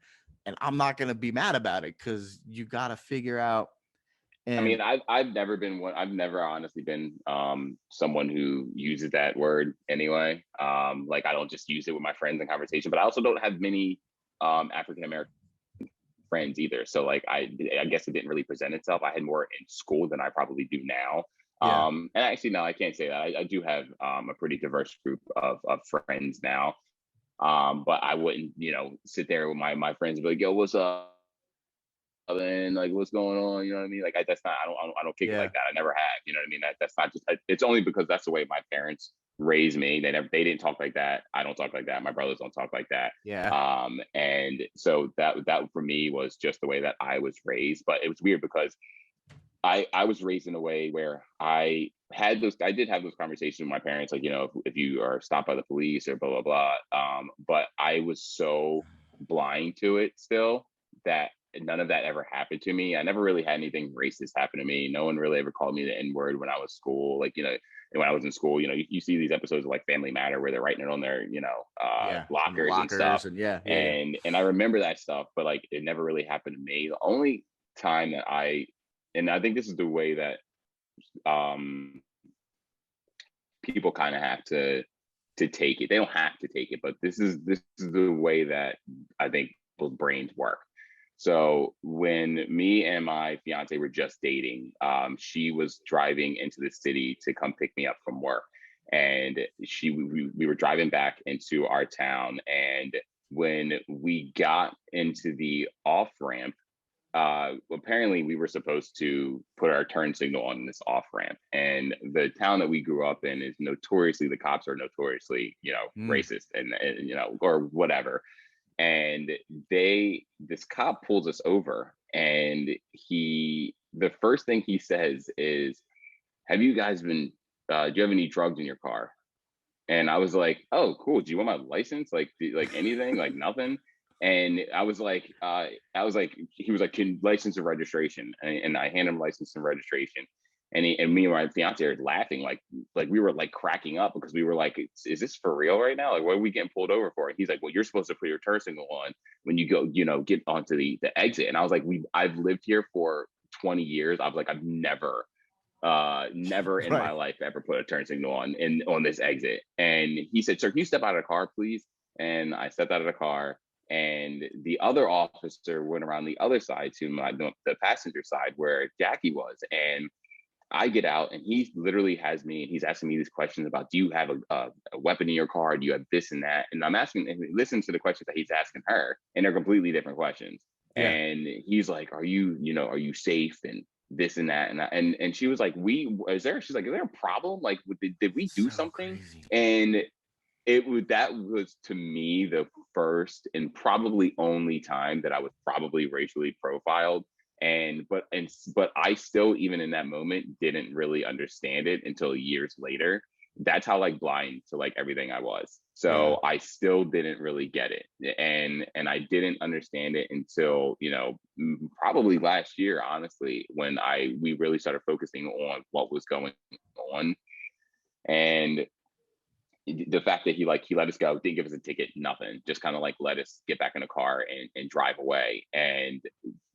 and I'm not going to be mad about it because you got to figure out. I And mean, I've never been one. I've never honestly been someone who uses that word anyway. Like I don't just use it with my friends in conversation, but I also don't have many African American friends either. So like I guess it didn't really present itself. I had more in school than I probably do now. yeah, And actually, no, I can't say that. I do have a pretty diverse group of friends now. But I wouldn't, sit there with my friends and be like, "Yo, what's up?" And like what's going on, you know what I mean? Like that's not, I don't kick it yeah, like that. I never have, you know what I mean? That's not just, it's only because that's the way my parents raised me. They didn't talk like that. I don't talk like that. My brothers don't talk like that. yeah, And so that for me was just the way that I was raised. But it was weird because I was raised in a way where I did have those conversations with my parents, like, if you are stopped by the police or blah, blah, blah. But I was so blind to it still that none of that ever happened to me. I never really had anything racist happen to me. No one really ever called me the N word when I was school. Like, and when I was in school, you see these episodes of like Family Matter where they're writing it on their, yeah. On the lockers and stuff. lockers and yeah, yeah, yeah. And I remember that stuff, but like it never really happened to me. The only time that and I think this is the way that um, people kind of have to take it. They don't have to take it, but this is the way that I think people's brains work. So when me and my fiance were just dating, she was driving into the city to come pick me up from work, and we were driving back into our town, and when we got into the off ramp, apparently we were supposed to put our turn signal on this off ramp, and the town that we grew up in is notoriously, the cops are notoriously, Mm, racist and or whatever. And this cop pulls us over, and the first thing he says is, have you guys been do you have any drugs in your car? And I was like, "Oh, cool. Do you want my license? Like anything? Like nothing?" And I was like, he was like, "Can license and registration?" And I handed him license and registration. And me and my fiance are laughing, like we were like cracking up because we were like, "Is this for real right now? Like, what are we getting pulled over for?" And he's like, "Well, you're supposed to put your turn signal on when you go, get onto the exit." And I was like, I've lived here for 20 years. I was like, I've never in my right. life ever put a turn signal on this exit. And he said, "Sir, can you step out of the car, please?" And I stepped out of the car, and the other officer went around the other side to the passenger side where Jackie was. And I get out, and he literally has me, and he's asking me these questions about, do you have a weapon in your car? Do you have this and that? And I'm asking, and listen to the questions that he's asking her, and they're completely different questions. Yeah. And he's like, are you safe? And this and that. And she was like, she's like, is there a problem? Like, did we do So something? crazy. And that was to me the first and probably only time that I was probably racially profiled. But I still, even in that moment, didn't really understand it until years later. that's how like blind to like everything I was. Yeah. So I still didn't really get it. And I didn't understand it until, probably last year, honestly, when we really started focusing on what was going on. And the fact that he let us go, didn't give us a ticket, nothing, just kind of like let us get back in the car and drive away. And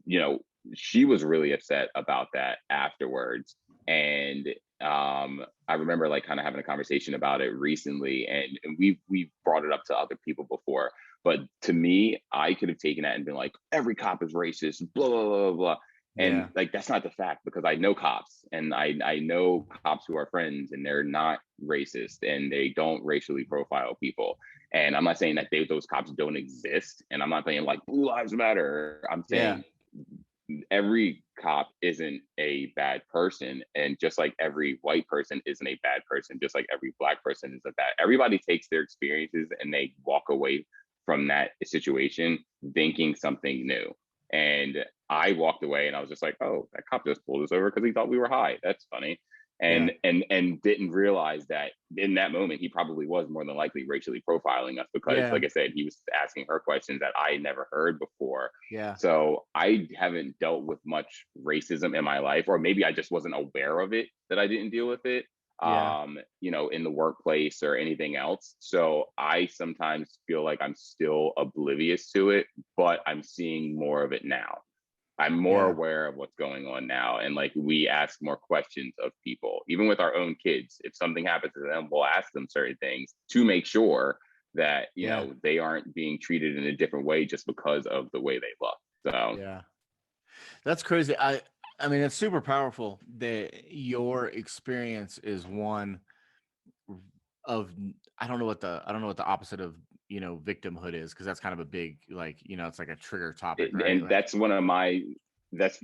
you know she was really upset about that afterwards. And I remember like kind of having a conversation about it recently, and we've brought it up to other people before, but to me, I could have taken that and been like, every cop is racist, blah blah blah blah. And Yeah. like that's not the fact, because I know cops, and I know cops who are friends, and they're not racist, and they don't racially profile people. And I'm not saying that those cops don't exist, and I'm not saying like blue lives matter. I'm Yeah. saying every cop isn't a bad person, and just like every white person isn't a bad person, just like every black person is a bad. Everybody takes their experiences and they walk away from that situation thinking something new. And I walked away and I was just like, oh, that cop just pulled us over because he thought we were high. That's funny. Yeah. And didn't realize that in that moment he probably was more than likely racially profiling us, because Yeah. like I said, he was asking her questions that I never heard before. Yeah. So I haven't dealt with much racism in my life, or maybe I just wasn't aware of it, that I didn't deal with it, Yeah. in the workplace or anything else. So I sometimes feel like I'm still oblivious to it, but I'm seeing more of it now. I'm more Yeah. aware of what's going on now. And like we ask more questions of people, even with our own kids. If something happens to them, we'll ask them certain things to make sure that, Yeah. they aren't being treated in a different way just because of the way they look. So Yeah. That's crazy. I mean, it's super powerful that your experience is one of, I don't know what the opposite of, victimhood is, because that's kind of a big, like, it's like a trigger topic, right? and Like, that's one of my that's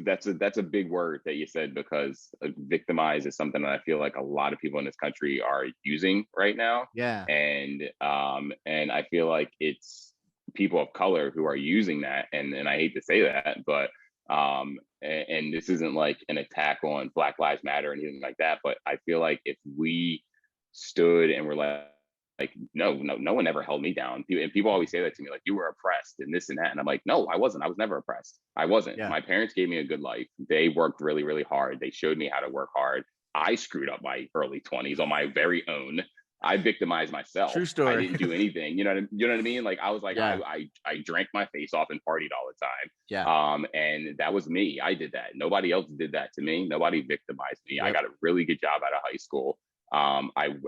a big word that you said, because victimize is something that I feel like a lot of people in this country are using right now. yeah. And I feel like it's people of color who are using that, and I hate to say that, but and this isn't like an attack on Black Lives Matter or anything like that, but I feel like if we stood and were like, no, no, no one ever held me down. And people always say that to me, like, you were oppressed and this and that. And I'm like, no, I wasn't. I was never oppressed. I wasn't. Yeah. My parents gave me a good life. They worked really, really hard. They showed me how to work hard. I screwed up my early 20s on my very own. I victimized myself. True I story. didn't do anything. You know what I mean? Like I was like, Yeah. I drank my face off and partied all the time. Yeah. And that was me. I did that. Nobody else did that to me. Nobody victimized me. I Yep. got a really good job out of high school.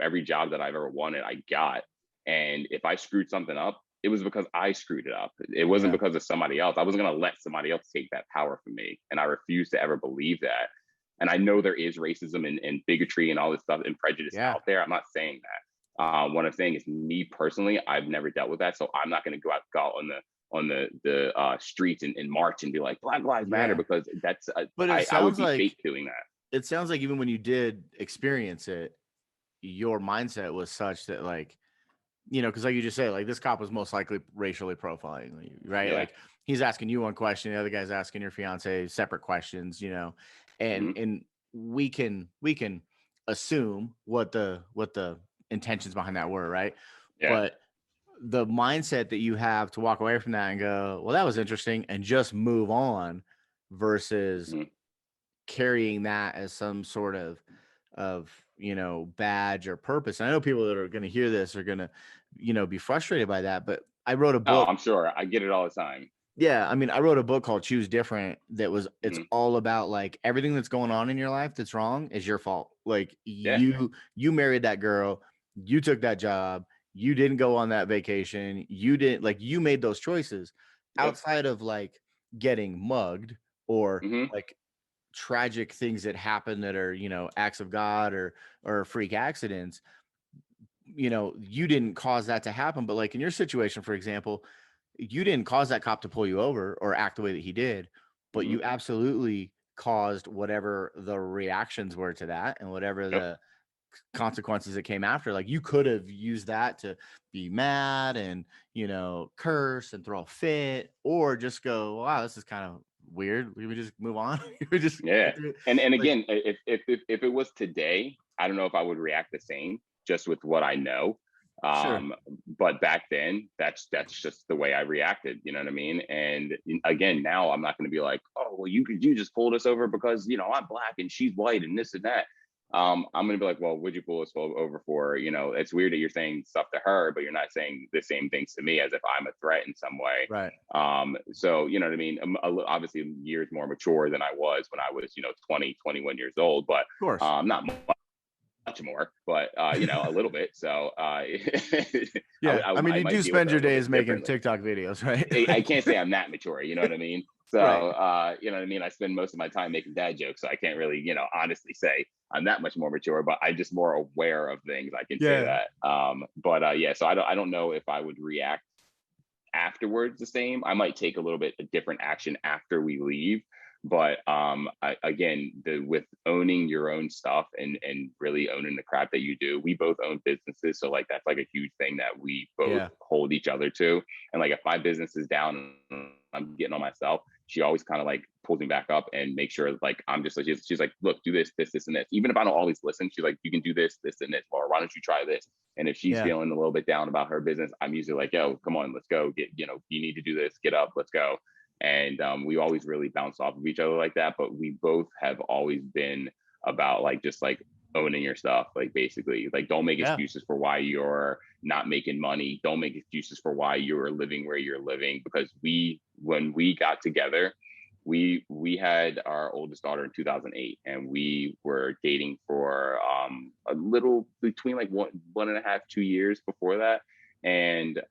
Every job that I've ever wanted, I got. And if I screwed something up, it was because I screwed it up. It wasn't Yeah. because of somebody else. I wasn't going to let somebody else take that power from me. And I refuse to ever believe that. And I know there is racism and bigotry and all this stuff and prejudice Yeah. out there. I'm not saying that. What I'm saying is, me personally, I've never dealt with that. So I'm not going to go out on the streets and march and be like Black Lives Matter, Yeah. because But I would be fake doing that. it sounds like even when you did experience it, your mindset was such that, like, because like you just said, like, this cop was most likely racially profiling you, right? Yeah. Like, he's asking you one question, the other guy's asking your fiance separate questions, and Mm-hmm. we can assume what the intentions behind that were, right? Yeah. But the mindset that you have to walk away from that and go, well, that was interesting, and just move on, versus Mm-hmm. carrying that as some sort of badge or purpose. And I know people that are going to hear this are going to be frustrated by that, but I wrote a Oh, book. I'm sure. I get it all the time. Yeah, I mean, I wrote a book called Choose Different, it's Mm-hmm. all about, like, everything that's going on in your life that's wrong is your fault. Like, Yeah. you married that girl, you took that job, you didn't go on that vacation, you didn't, like, you made those choices Yep. outside of, like, getting mugged, or Mm-hmm. like tragic things that happen that are, acts of God, or freak accidents. You didn't cause that to happen, but, like, in your situation, for example, you didn't cause that cop to pull you over or act the way that he did, but Mm-hmm. you absolutely caused whatever the reactions were to that, and whatever Yep. the consequences that came after. Like, you could have used that to be mad and, curse and throw a fit, or just go, wow, this is kind of weird, we would just move on. We just Yeah. get through it. And Like, again, if it was today, I don't know if I would react the same. just with what I know. Sure. But back then, that's just the way I reacted. You know what I mean? And again, now I'm not going to be like, oh, well, you just pulled us over because I'm black and she's white and this and that. I'm going to be like, well, would you pull us over for? It's weird that you're saying stuff to her, but you're not saying the same things to me as if I'm a threat in some way. Right. So you know what I mean? I'm obviously years more mature than I was when I was 20, 21 years old, but Of course. not much more, but a little bit. So Yeah. I mean, I you might do deal with spend it a your little days bit making differently. TikTok videos, right? I can't say I'm that mature, you know what I mean? So, Right. you know what I mean? I spend most of my time making dad jokes, so I can't really, honestly say I'm that much more mature, but I'm just more aware of things. I can say Yeah. that. But yeah, so I don't know if I would react afterwards the same. I might take a little bit of different action after we leave. But again, with owning your own stuff and really owning the crap that you do, we both own businesses, so like that's like a huge thing that we both Yeah. hold each other to. And like if my business is down and I'm getting on myself, she always kind of like pulls me back up and make sure like I'm just like she's like, look, do this, and this. Even if I don't always listen, she's like, you can do this, and this, or why don't you try this? And if she's Yeah. feeling a little bit down about her business, I'm usually like, yo, come on, let's go. You need to do this. Get up, let's go. And we always really bounce off of each other like that. But we both have always been about like just like owning your stuff, like basically like don't make Yeah. excuses for why you're not making money. Don't make excuses for why you're living where you're living, because when we got together, we had our oldest daughter in 2008, and we were dating for a little between like 1.5, 2 years before that. And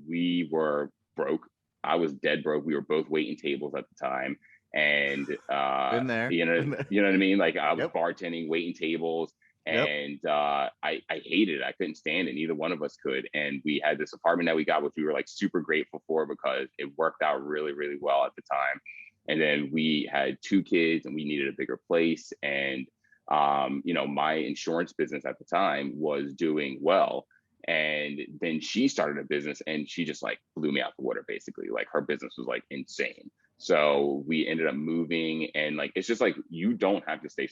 we were broke. I was dead broke. We were both waiting tables at the time. And Been there. you know what I mean? Like I was Yep. bartending, waiting tables, Yep. and I hated it. I couldn't stand it. Neither one of us could. And we had this apartment that we got, which we were like super grateful for because it worked out really, really well at the time. And then we had 2 kids and we needed a bigger place. And my insurance business at the time was doing well. And then she started a business and she just like blew me out the water, basically. Like her business was like insane. So we ended up moving, and like it's just like you don't have to stay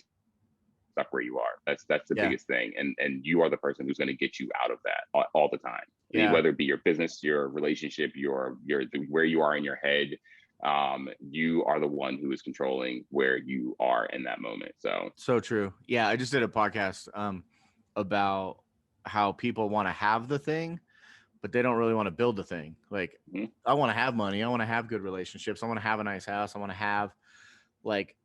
stuck where you are. That's the Yeah. biggest thing. And you are the person who's going to get you out of that all the time. Yeah. Whether it be your business, your relationship, your where you are in your head, you are the one who is controlling where you are in that moment. So true. Yeah. I just did a podcast about how people want to have the thing, but they don't really want to build the thing. Like, mhm, I want to have money. I want to have good relationships. I want to have a nice house. I want to have like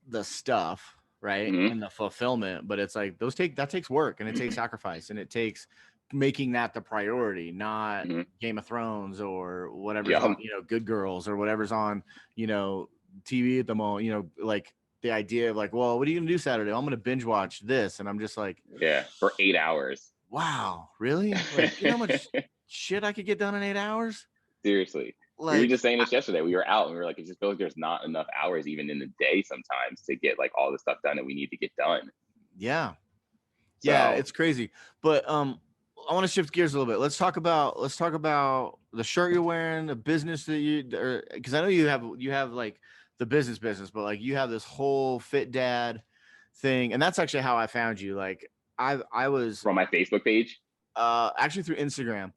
the stuff, right? mhm, And the fulfillment. But it's like that takes work, and it takes sacrifice, and it takes making that the priority, not mhm. Game of Thrones or whatever's Yeah, on, Good Girls or whatever's on, TV at the moment, like the idea of like, well, what are you gonna do Saturday? I'm gonna binge watch this. And I'm just like, yeah, for 8 hours. wow, really? Like, you know how much shit I could get done in 8 hours? Seriously. We were Like, just saying this yesterday. We were out and we were like, it just feels like there's not enough hours even in the day sometimes to get like all the stuff done that we need to get done. yeah. Yeah, So it's crazy. But I want to shift gears a little bit. Let's talk about the shirt you're wearing, the business that because I know you have like the business, but like you have this whole Fit Dad thing, and that's actually how I found you. Like I was from my Facebook page. actually through Instagram.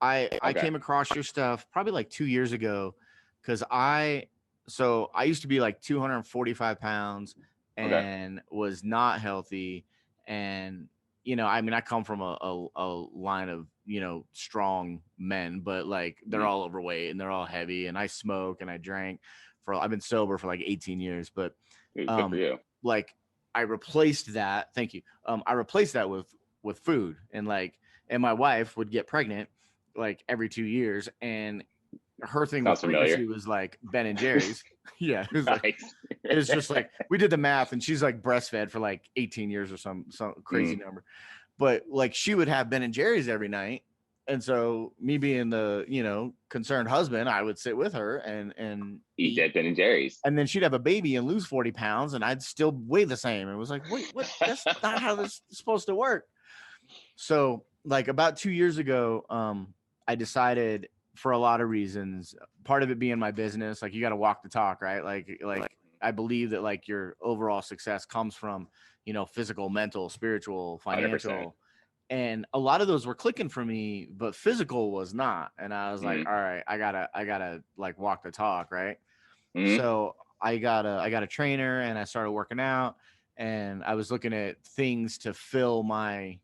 I Okay. came across your stuff probably like 2 years ago, because I used to be like 245 pounds Okay. and was not healthy. And I mean, I come from a line of strong men, but like they're Mhm. all overweight and they're all heavy, and I smoke and I drank I've been sober for like 18 years. But Good for um you. like I replaced that, thank you, I replaced that with food. And my wife would get pregnant like every 2 years, and her thing with Sounds pregnancy familiar. was like Ben and Jerry's. Yeah, it was like, Nice. it's just like we did the math, and she's like breastfed for like 18 years or some crazy Mm. number. But like she would have Ben and Jerry's every night. And so me being the, concerned husband, I would sit with her and Eat eat. that Ben and Jerry's. And then she'd have a baby and lose 40 pounds, and I'd still weigh the same. And it was like, wait, what? That's not how this is supposed to work. So like about 2 years ago, I decided, for a lot of reasons, part of it being my business, like you got to walk the talk, right? Like I believe that like your overall success comes from, physical, mental, spiritual, 100%. financial. and a lot of those were clicking for me, but physical was not. And I was like, Mm-hmm. all right, I gotta like walk the talk, right? Mm-hmm. So I got a trainer, and I started working out, and I was looking at things to fill my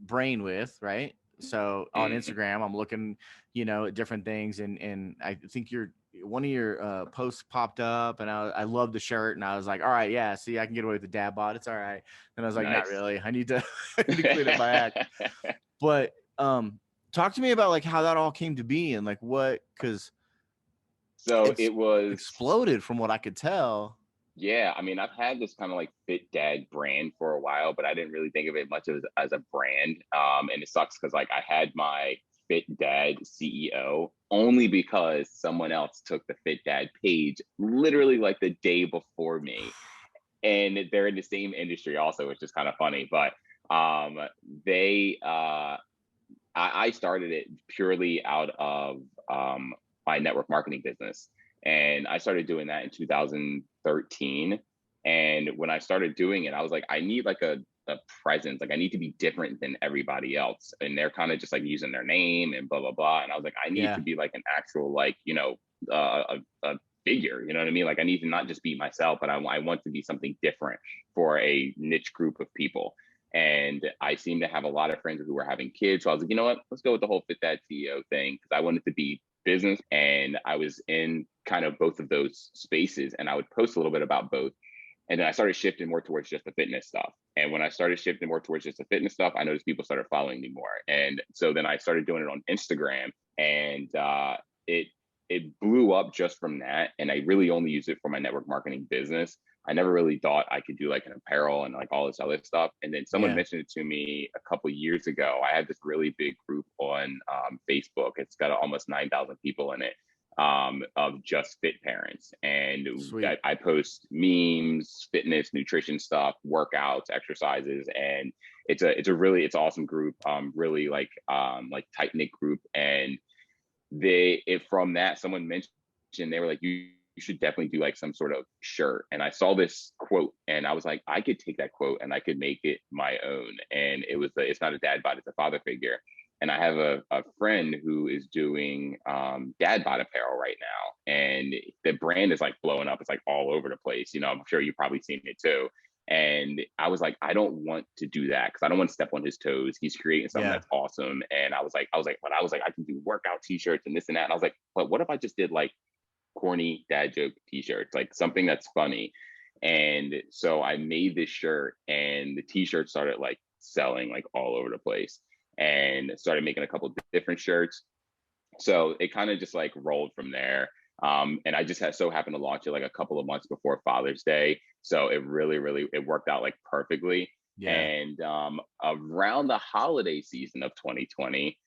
brain with, right? So on Mm-hmm. Instagram, I'm looking, at different things, and I think one of your posts popped up, and I love the shirt, and I was like, all right, yeah, see, I can get away with the dad bod, it's all right. And I was like, not Nice. really, I need to I need to clean up my act. But talk to me about like how that all came to be, and like what, because So it's it was. exploded from what I could tell. Yeah, I mean, I've had this kind of like Fit Dad brand for a while, but I didn't really think of it much as a brand. And it sucks because like I had my Fit Dad CEO only because someone else took the Fit Dad page literally like the day before me. And they're in the same industry also, which is kind of funny. But um, they I started it purely out of my network marketing business. And I started doing that in 2013. And when I started doing it, I was like, I need like a presence. Like, I need to be different than everybody else. And they're kind of just like using their name and blah, blah, blah. And I was like, I need Yeah, to be like an actual, like, a figure. You know what I mean? Like, I need to not just be myself, but I want to be something different for a niche group of people. And I seem to have a lot of friends who were having kids. So I was like, you know what? Let's go with the whole FitDadCEO thing because I wanted to be business. And I was in kind of both of those spaces and I would post a little bit about both. And then I started shifting more towards just the fitness stuff. And when I started shifting more towards just the fitness stuff, I noticed people started following me more. And so then I started doing it on Instagram, and it it blew up just from that. And I really only use it for my network marketing business. I never really thought I could do like an apparel and like all this other stuff. And then someone yeah, mentioned it to me a couple of years ago. I had this really big group on Facebook. It's got almost 9,000 people in it, of just fit parents. And sweet. I post memes, fitness, nutrition stuff, workouts, exercises, and it's awesome group. Really like tight knit group. And if from that someone mentioned, they were like, you should definitely do like some sort of shirt. And I saw this quote and I was like, I could take that quote and I could make it my own. And it's not a dad bod, it's a father figure. And I have a friend who is doing dad bod apparel right now. And the brand is like blowing up. It's like all over the place. I'm sure you've probably seen it too. And I was like, I don't want to do that because I don't want to step on his toes. He's creating something Yeah, that's awesome. And but I can do workout t-shirts and this and that. And I was like, but what if I just did like corny dad joke t-shirts, like something that's funny? And so I made this shirt and the t-shirt started like selling like all over the place and started making a couple different shirts. So it kind of just like rolled from there. And I just had so happened to launch it like a couple of months before Father's Day. So it really, really, it worked out like perfectly. yeah, And around the holiday season of 2020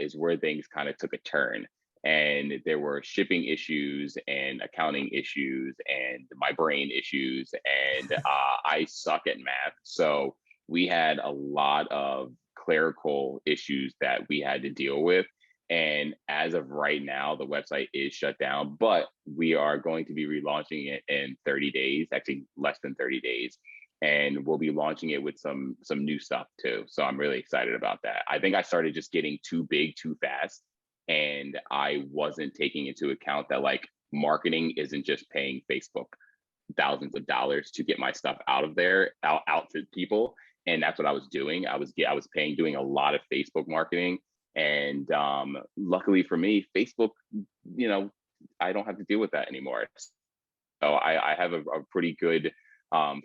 is where things kind of took a turn. And there were shipping issues and accounting issues and my brain issues. And I suck at math. So we had a lot of clerical issues that we had to deal with. And as of right now, the website is shut down, but we are going to be relaunching it in 30 days, actually less than 30 days. And we'll be launching it with some new stuff too. So I'm really excited about that. I think I started just getting too big too fast. And I wasn't taking into account that like marketing isn't just paying Facebook thousands of dollars to get my stuff out of there, out to people. And that's what I was doing. I was paying, doing a lot of Facebook marketing. And luckily for me, Facebook, you know, I don't have to deal with that anymore. So I have a pretty good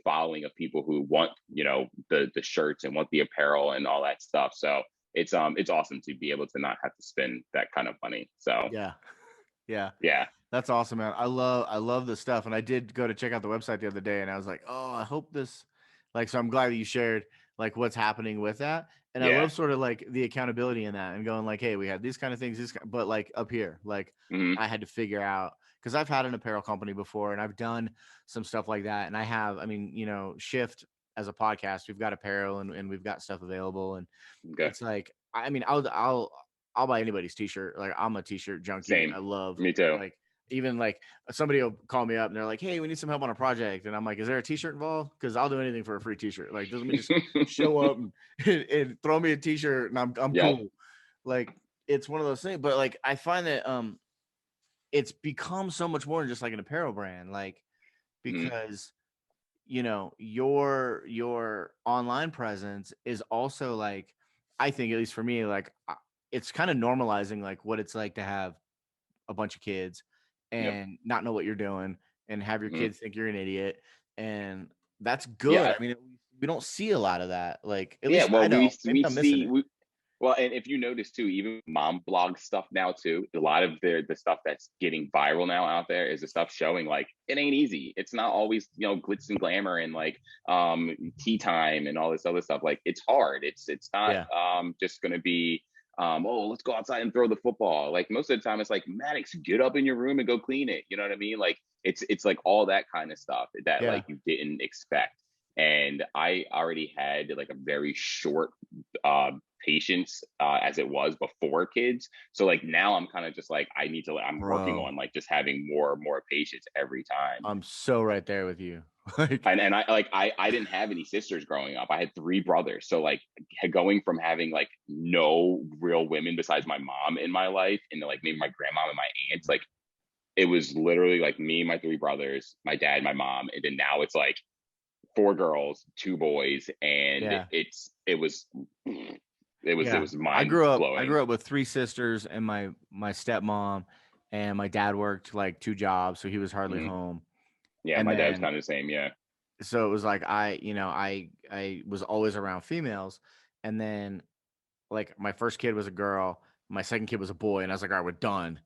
following of people who want, the shirts and want the apparel and all that stuff. So it's awesome to be able to not have to spend that kind of money. So yeah, yeah. yeah. That's awesome, man. I love this stuff. And I did go to check out the website the other day, and I was like, oh, I hope this, like, so I'm glad that you shared like what's happening with that. And I Yeah. love sort of like the accountability in that, and going like, hey, we had these kind of things, but like up here, like Hmm. I had to figure out, because I've had an apparel company before, and I've done some stuff like that. And I mean, Shift as a podcast, we've got apparel, and we've got stuff available. And Okay. it's like, I mean, I'll buy anybody's t-shirt. Like, I'm a t-shirt junkie. Same. I love, Me too. like, even like somebody will call me up and they're like, "Hey, we need some help on a project," and I'm like, "Is there a T-shirt involved? Because I'll do anything for a free T-shirt. Like, let me just show up and throw me a T-shirt, and I'm Yep. cool." Like, it's one of those things. But like, I find that it's become so much more than just like an apparel brand, like Mhm. because your online presence is also like, I think at least for me, like it's kind of normalizing like what it's like to have a bunch of kids Yep. and not know what you're doing and have your Mhm. kids think you're an idiot, and that's good. Yeah. I mean, we don't see a lot of that, like at Yeah. least I Well, don't. Maybe we I'm missing see it. well, and if you notice too, even mom blog stuff now too, a lot of the stuff that's getting viral now out there is the stuff showing like it ain't easy. It's not always, glitz and glamour and like tea time and all this other stuff. Like it's hard. It's not Yeah, just gonna be oh, let's go outside and throw the football. Like most of the time it's like, Maddox, get up in your room and go clean it. You know what I mean? Like it's like all that kind of stuff that yeah, like you didn't expect. And I already had like a very short uh, patience as it was before kids. So like now I'm kind of just like I need to. I'm working bro. on like just having more patience every time. I'm so right there with you. Like, And I didn't have any sisters growing up. I had three brothers. So like going from having like no real women besides my mom in my life and like maybe my grandma and my aunts, like it was literally like me, my three brothers, my dad, my mom, and then now it's like four girls, two boys, and yeah. it Yeah, was mind I blowing. grew up with three sisters and my stepmom, and my dad worked like two jobs, so he was hardly Mm-hmm. home. Yeah, And my dad's then kind of the same. Yeah. so it was like I was always around females, and then like my first kid was a girl, my second kid was a boy, and I was like, all right, we're done.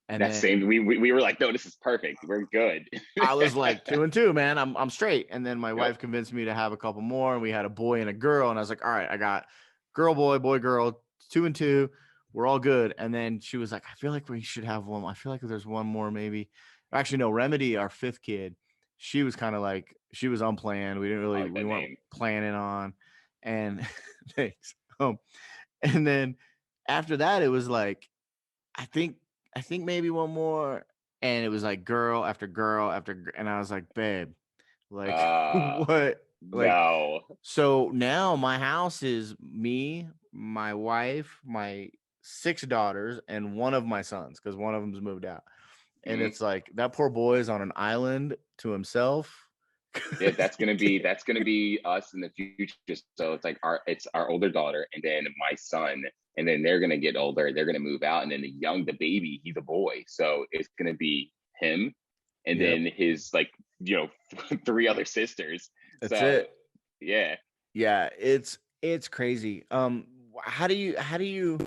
And That then same we were like, no, this is perfect. We're good. I was like two and two, man. I'm straight. And then my Yep. wife convinced me to have a couple more, and we had a boy and a girl. And I was like, all right, I got girl, boy, girl, two and two. We're all good. And then she was like, I feel like we should have one. I feel like there's one more, maybe. Actually, no, Remedy, our fifth kid, she was kind of like she was unplanned. I like We that weren't name. planning on. And thanks. And then after that, it was like I think I think maybe one more, and it was like girl after girl after, and I was like, babe, like Uh what? Like, no. so now my house is me, my wife, my six daughters, and one of my sons because one of them's moved out, and Mhm. it's like that poor boy is on an island to himself. Yeah, 'Cause he can't- that's gonna be us in the future. So it's like our older daughter and then my son, and then they're gonna get older, they're gonna move out, and then the baby, he's a boy. So it's gonna be him and Yep, then his like, you know, three other sisters. that's So it. yeah. Yeah, it's crazy. How do you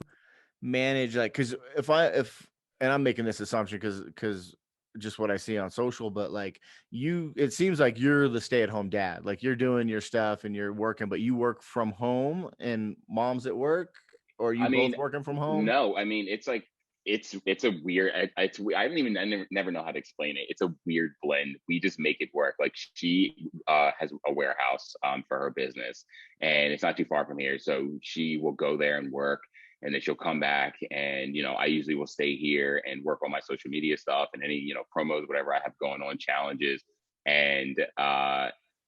manage, like, because if and I'm making this assumption because just what I see on social, but like it seems like you're the stay-at-home dad, like you're doing your stuff and you're working, but you work from home and mom's at work, or are you I both mean, working from home? no, I mean it's like it's a weird. I don't even I never know how to explain it. It's a weird blend. We just make it work. Like she has a warehouse for her business, and it's not too far from here. So she will go there and work, and then she'll come back. And I usually will stay here and work on my social media stuff and any promos, whatever I have going on, challenges, and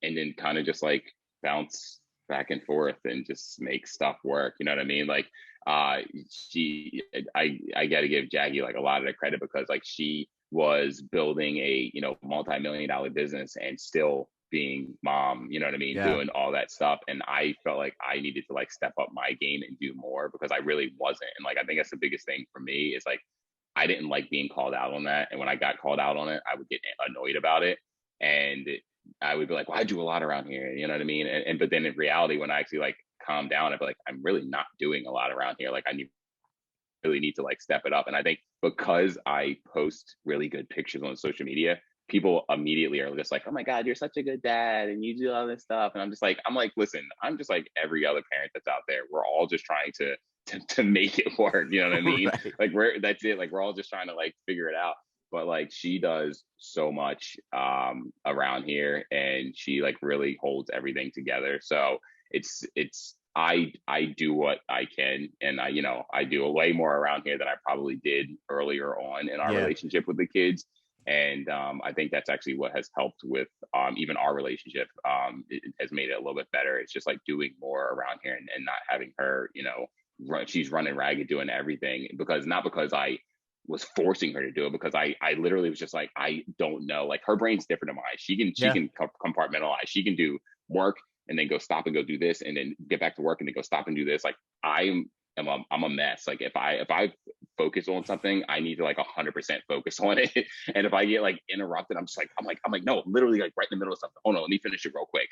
then kind of just like bounce back and forth and just make stuff work. You know what I mean? Like uh she I got to give Jackie like a lot of the credit because like she was building a multi-million dollar business and still being mom, you know what I mean, Yeah, doing all that stuff. And I felt like I needed to like step up my game and do more because I really wasn't. And like I think that's the biggest thing for me is like I didn't like being called out on that. And when I got called out on it, I would get annoyed about it. And I would be like, well, I do a lot around here. You know what I mean? But then in reality, when I actually like calm down, I'd be like, I'm really not doing a lot around here. Like really need to like step it up. And I think because I post really good pictures on social media, people immediately are just like, oh my God, you're such a good dad and you do all this stuff. And I'm like, listen, I'm just like every other parent that's out there. We're all just trying to make it work. You know what I mean? right. Like that's it. Like we're all just trying to like figure it out. But like she does so much around here and she like really holds everything together. So it's I do what I can, and I do way more around here than I probably did earlier on in our Yeah. relationship with the kids. And I think that's actually what has helped with even our relationship. It has made it a little bit better. It's just like doing more around here, and not having her, she's running ragged doing everything, because not because I was forcing her to do it, because I literally was just like, I don't know. Like, her brain's different than mine. She Yeah. can compartmentalize. She can do work and then go stop and go do this, and then get back to work and then go stop and do this. Like, I'm a mess. Like, if I focus on something, I need to like 100% focus on it. And if I get like interrupted, I'm like no, literally like right in the middle of something. Oh no, let me finish it real quick.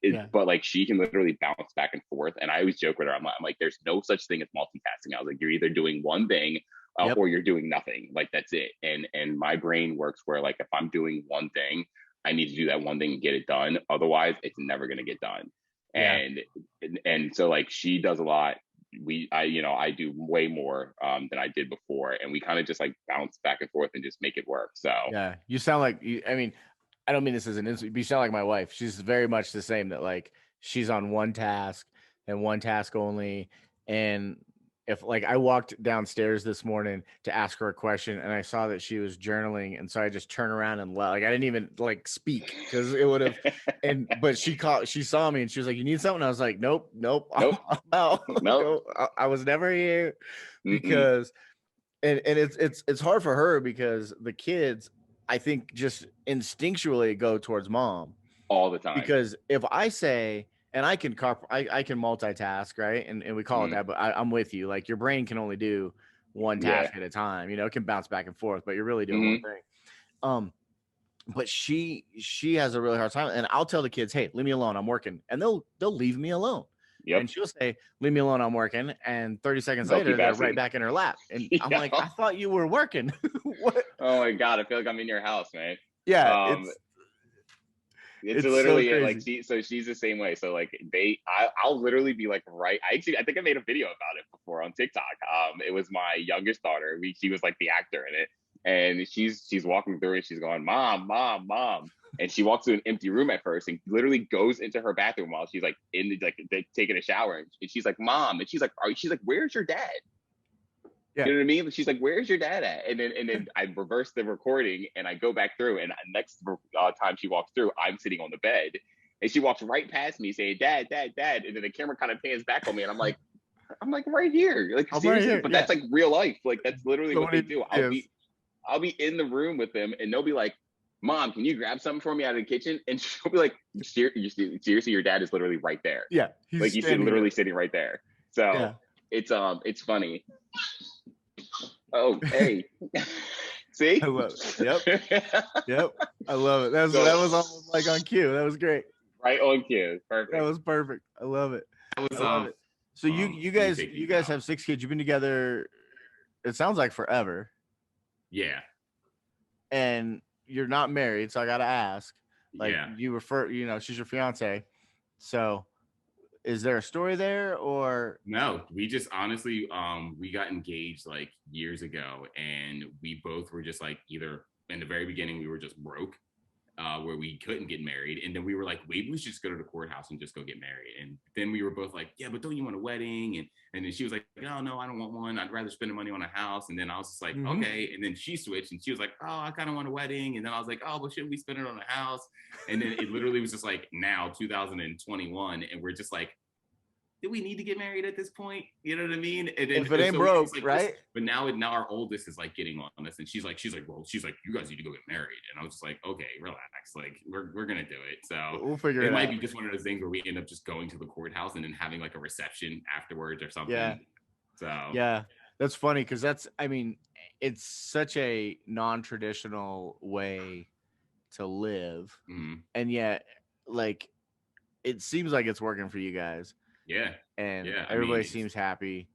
Yeah. But like, she can literally bounce back and forth. And I always joke with her. I'm like, there's no such thing as multitasking. I was like, you're either doing one thing Yep. or you're doing nothing. Like, that's it. And my brain works where, like, if I'm doing one thing, I need to do that one thing and get it done. Otherwise, it's never going to get done. Yeah. And so like, she does a lot. I do way more than I did before, and we kind of just like bounce back and forth and just make it work. So Yeah. You sound like I mean, I don't mean this as an insult, but you sound like my wife. She's very much the same, that like she's on one task and one task only. And if like I walked downstairs this morning to ask her a question and I saw that she was journaling, and so I just turned around and left. Like, I didn't even like speak because it would have. And but she saw me and she was like, "You need something?" I was like, "Nope, nope, nope, I'm out." nope. I was never here Mm-mm. because and it's hard for her because the kids, I think, just instinctually go towards mom. All the time. Because if I say, and I can multitask, right? And we call it Mm-hmm. that, but I'm with you. Like, your brain can only do one Yeah. task at a time. It can bounce back and forth, but you're really doing one Mm-hmm. thing. But she has a really hard time, and I'll tell the kids, "Hey, leave me alone, I'm working," and they'll leave me alone. Yep. And she'll say, "Leave me alone, I'm working," and 30 seconds They'll later, keep they're right asking. back in her lap, and I'm like, Yeah. "I thought you were working." What? Oh my god, I feel like I'm in your house, man. Yeah, Um, it's it's it's so literally like, crazy. she's the same way. So like, I'll literally be like, right. I think I made a video about it before on TikTok. It was my youngest daughter. She was like the actor in it, and she's walking through and she's going, "Mom, mom, mom." And she walks to an empty room at first and literally goes into her bathroom while she's like in the, like, taking a shower, and she's like, "Mom," and she's like, "Where's your dad?" Yeah. You know what I mean? She's like, "Where's your dad at?" And then I reverse the recording and I go back through. And next time she walks through, I'm sitting on the bed, and she walks right past me saying, "Dad, dad, dad." And then the camera kind of pans back on me, and I'm like right here. Like, I'm right seriously, here. but Yeah. that's like real life. Like, that's literally So what they many do. I'll yes. be I'll be in the room with them, and they'll be like, "Mom, can you grab something for me out of the kitchen?" And she'll be like, "Seriously, your dad is literally right there. Yeah, he's Like, he's standing there. literally sitting right there." So Yeah. it's funny. Oh, hey. I See? love it. Yep. Yep. I love it. So, That was almost like on cue. That was great. right on cue. That Perfect. was perfect. I love it. That I was love it. So me taking you it guys out. have 6 kids. You've been together, it sounds like forever, Yeah. and you're not married. So I gotta ask, like, Yeah. she's your fiance. So is there a story there, or No, we just honestly, we got engaged like years ago, and we both were just like, either in the very beginning we were just broke, where we couldn't get married, and then we were like, maybe we should just go to the courthouse and just go get married. And then we were both like, yeah, but don't you want a wedding? And then she was like, no, I don't want one. I'd rather spend the money on a house. And then I was just like, Mhm. okay. And then she switched, and she was like, oh, I kind of want a wedding. And then I was like, oh, but shouldn't we spend it on a house? And then it literally was just like, now 2021, and we're just like, do we need to get married at this point? You know what I mean? And then if it ain't so broke, it's like right? but now our oldest is like getting on this, and she's like, well, she's like, you guys need to go get married. And I was just like, okay, relax, like we're gonna do it. So We'll figure it it might out. be just one of those things where we end up just going to the courthouse and then having like a reception afterwards or something. Yeah. So Yeah. That's funny because it's such a non-traditional way to live, mhm. and yet, like, it seems like it's working for you guys, Yeah, and yeah. I mean, everybody seems happy.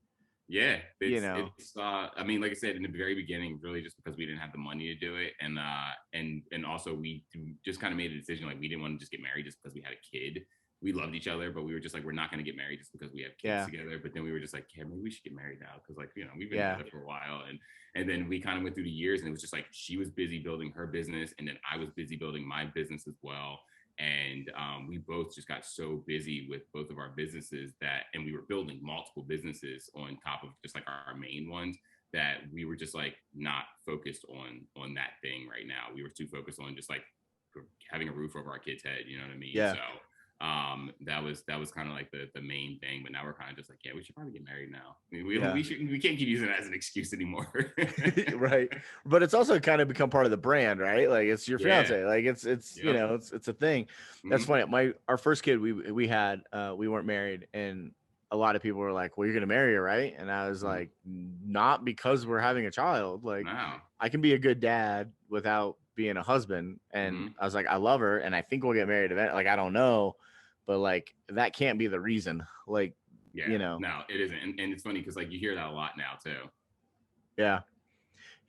yeah, You know. it's I mean, like I said in the very beginning, really just because we didn't have the money to do it, and also we just kind of made a decision, like we didn't want to just get married just because we had a kid. We loved each other, but we were just like, we're not going to get married just because we have kids Yeah. together. But then we were just like, yeah, maybe we should get married now, because like, we've been Yeah. together for a while. And then we kind of went through the years, and it was just like she was busy building her business, and then I was busy building my business as well. And we both just got so busy with both of our businesses and we were building multiple businesses on top of just like our main ones, that we were just like not focused on that thing right now. We were too focused on just like having a roof over our kid's head, you know what I mean? Yeah. So that was kind of like the main thing. But now we're kind of just like, yeah, we should probably get married now. We can't keep using it as an excuse anymore. Right. But it's also kind of become part of the brand, right? Like it's your fiance. Like it's you Yep. know, it's a thing. That's funny. Our first kid we had we weren't married, and a lot of people were like, well, you're gonna marry her, right? And I was like, not because we're having a child. Like No. I can be a good dad without being a husband. And I was like, I love her and I think we'll get married eventually. Like I don't know, but like that can't be the reason. Like you know. No, it isn't. And it's funny because like you hear that a lot now too. Yeah.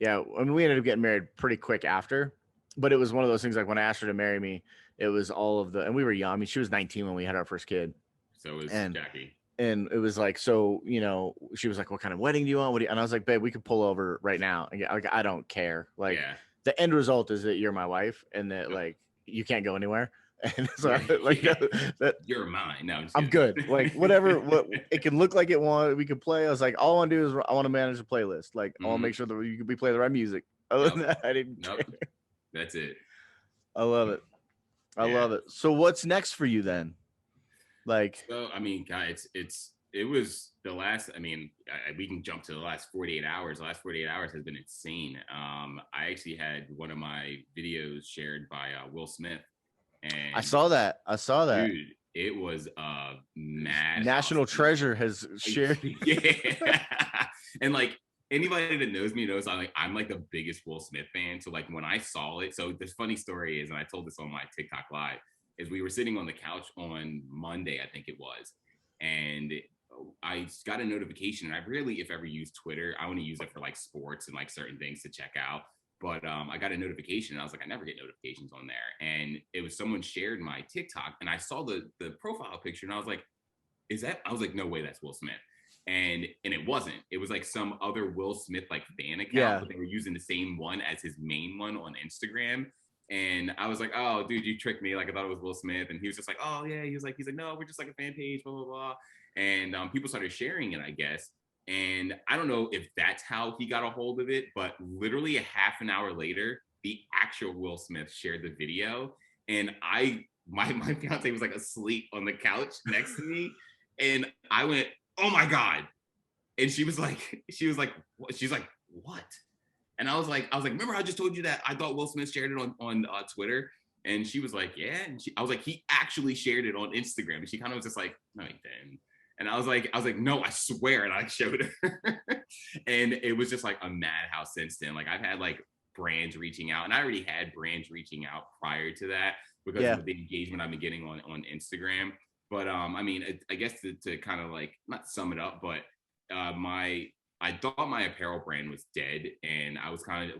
I mean, we ended up getting married pretty quick after, but it was one of those things like when I asked her to marry me, it was all of and we were young. I mean, she was 19 when we had our first kid. So was Jackie. And it was like, so, you know, she was like, what kind of wedding do you want? And I was like, babe, we could pull over right now. And like, I don't care. Like the end result is that you're my wife and that like, you can't go anywhere. And so that you're mine. No, I'm good. Like whatever, what it can look like we could play. I was like, all I want to do is I want to manage a playlist. Like I want to make sure that we play the right music. Other than that, I didn't care. That's it. I love it. I love it. So what's next for you then? Like, so I mean, guys, it was the last. I mean, we can jump to the last 48 hours. The last 48 hours has been insane. I actually had one of my videos shared by Will Smith. And I saw that. Dude, it was a mad National Treasure has shared. Yeah. And like anybody that knows me knows I'm like the biggest Will Smith fan. So like when I saw it, so the funny story is, and I told this on my TikTok live, is we were sitting on the couch on Monday, I think it was, and I got a notification. And I rarely, if ever, use Twitter. I only use it for like sports and like certain things to check out. But I got a notification. And I was like, I never get notifications on there. And it was someone shared my TikTok, and I saw the profile picture, and I was like, I was like, no way, that's Will Smith. And it wasn't. It was like some other Will Smith like fan account, but they were using the same one as his main one on Instagram. And I was like, oh, dude, you tricked me. Like I thought it was Will Smith. And he was just like, oh yeah. He's like, no, we're just like a fan page, blah blah blah. And people started sharing it, I guess. And I don't know if that's how he got a hold of it, but literally a half an hour later, the actual Will Smith shared the video. And my fiance was like asleep on the couch next to me. And I went, oh my God. And she was like, what? And I was like, remember I just told you that I thought Will Smith shared it on Twitter? And she was like, yeah. And I was like, he actually shared it on Instagram. And she kind of was just like, no, he didn't. And I was like, no, I swear. And I showed her. And it was just like a madhouse since then. Like I've had like brands reaching out, and I already had brands reaching out prior to that because of the engagement I've been getting on Instagram. But I mean, I guess to kind of like not sum it up, but I thought my apparel brand was dead, and I was kind of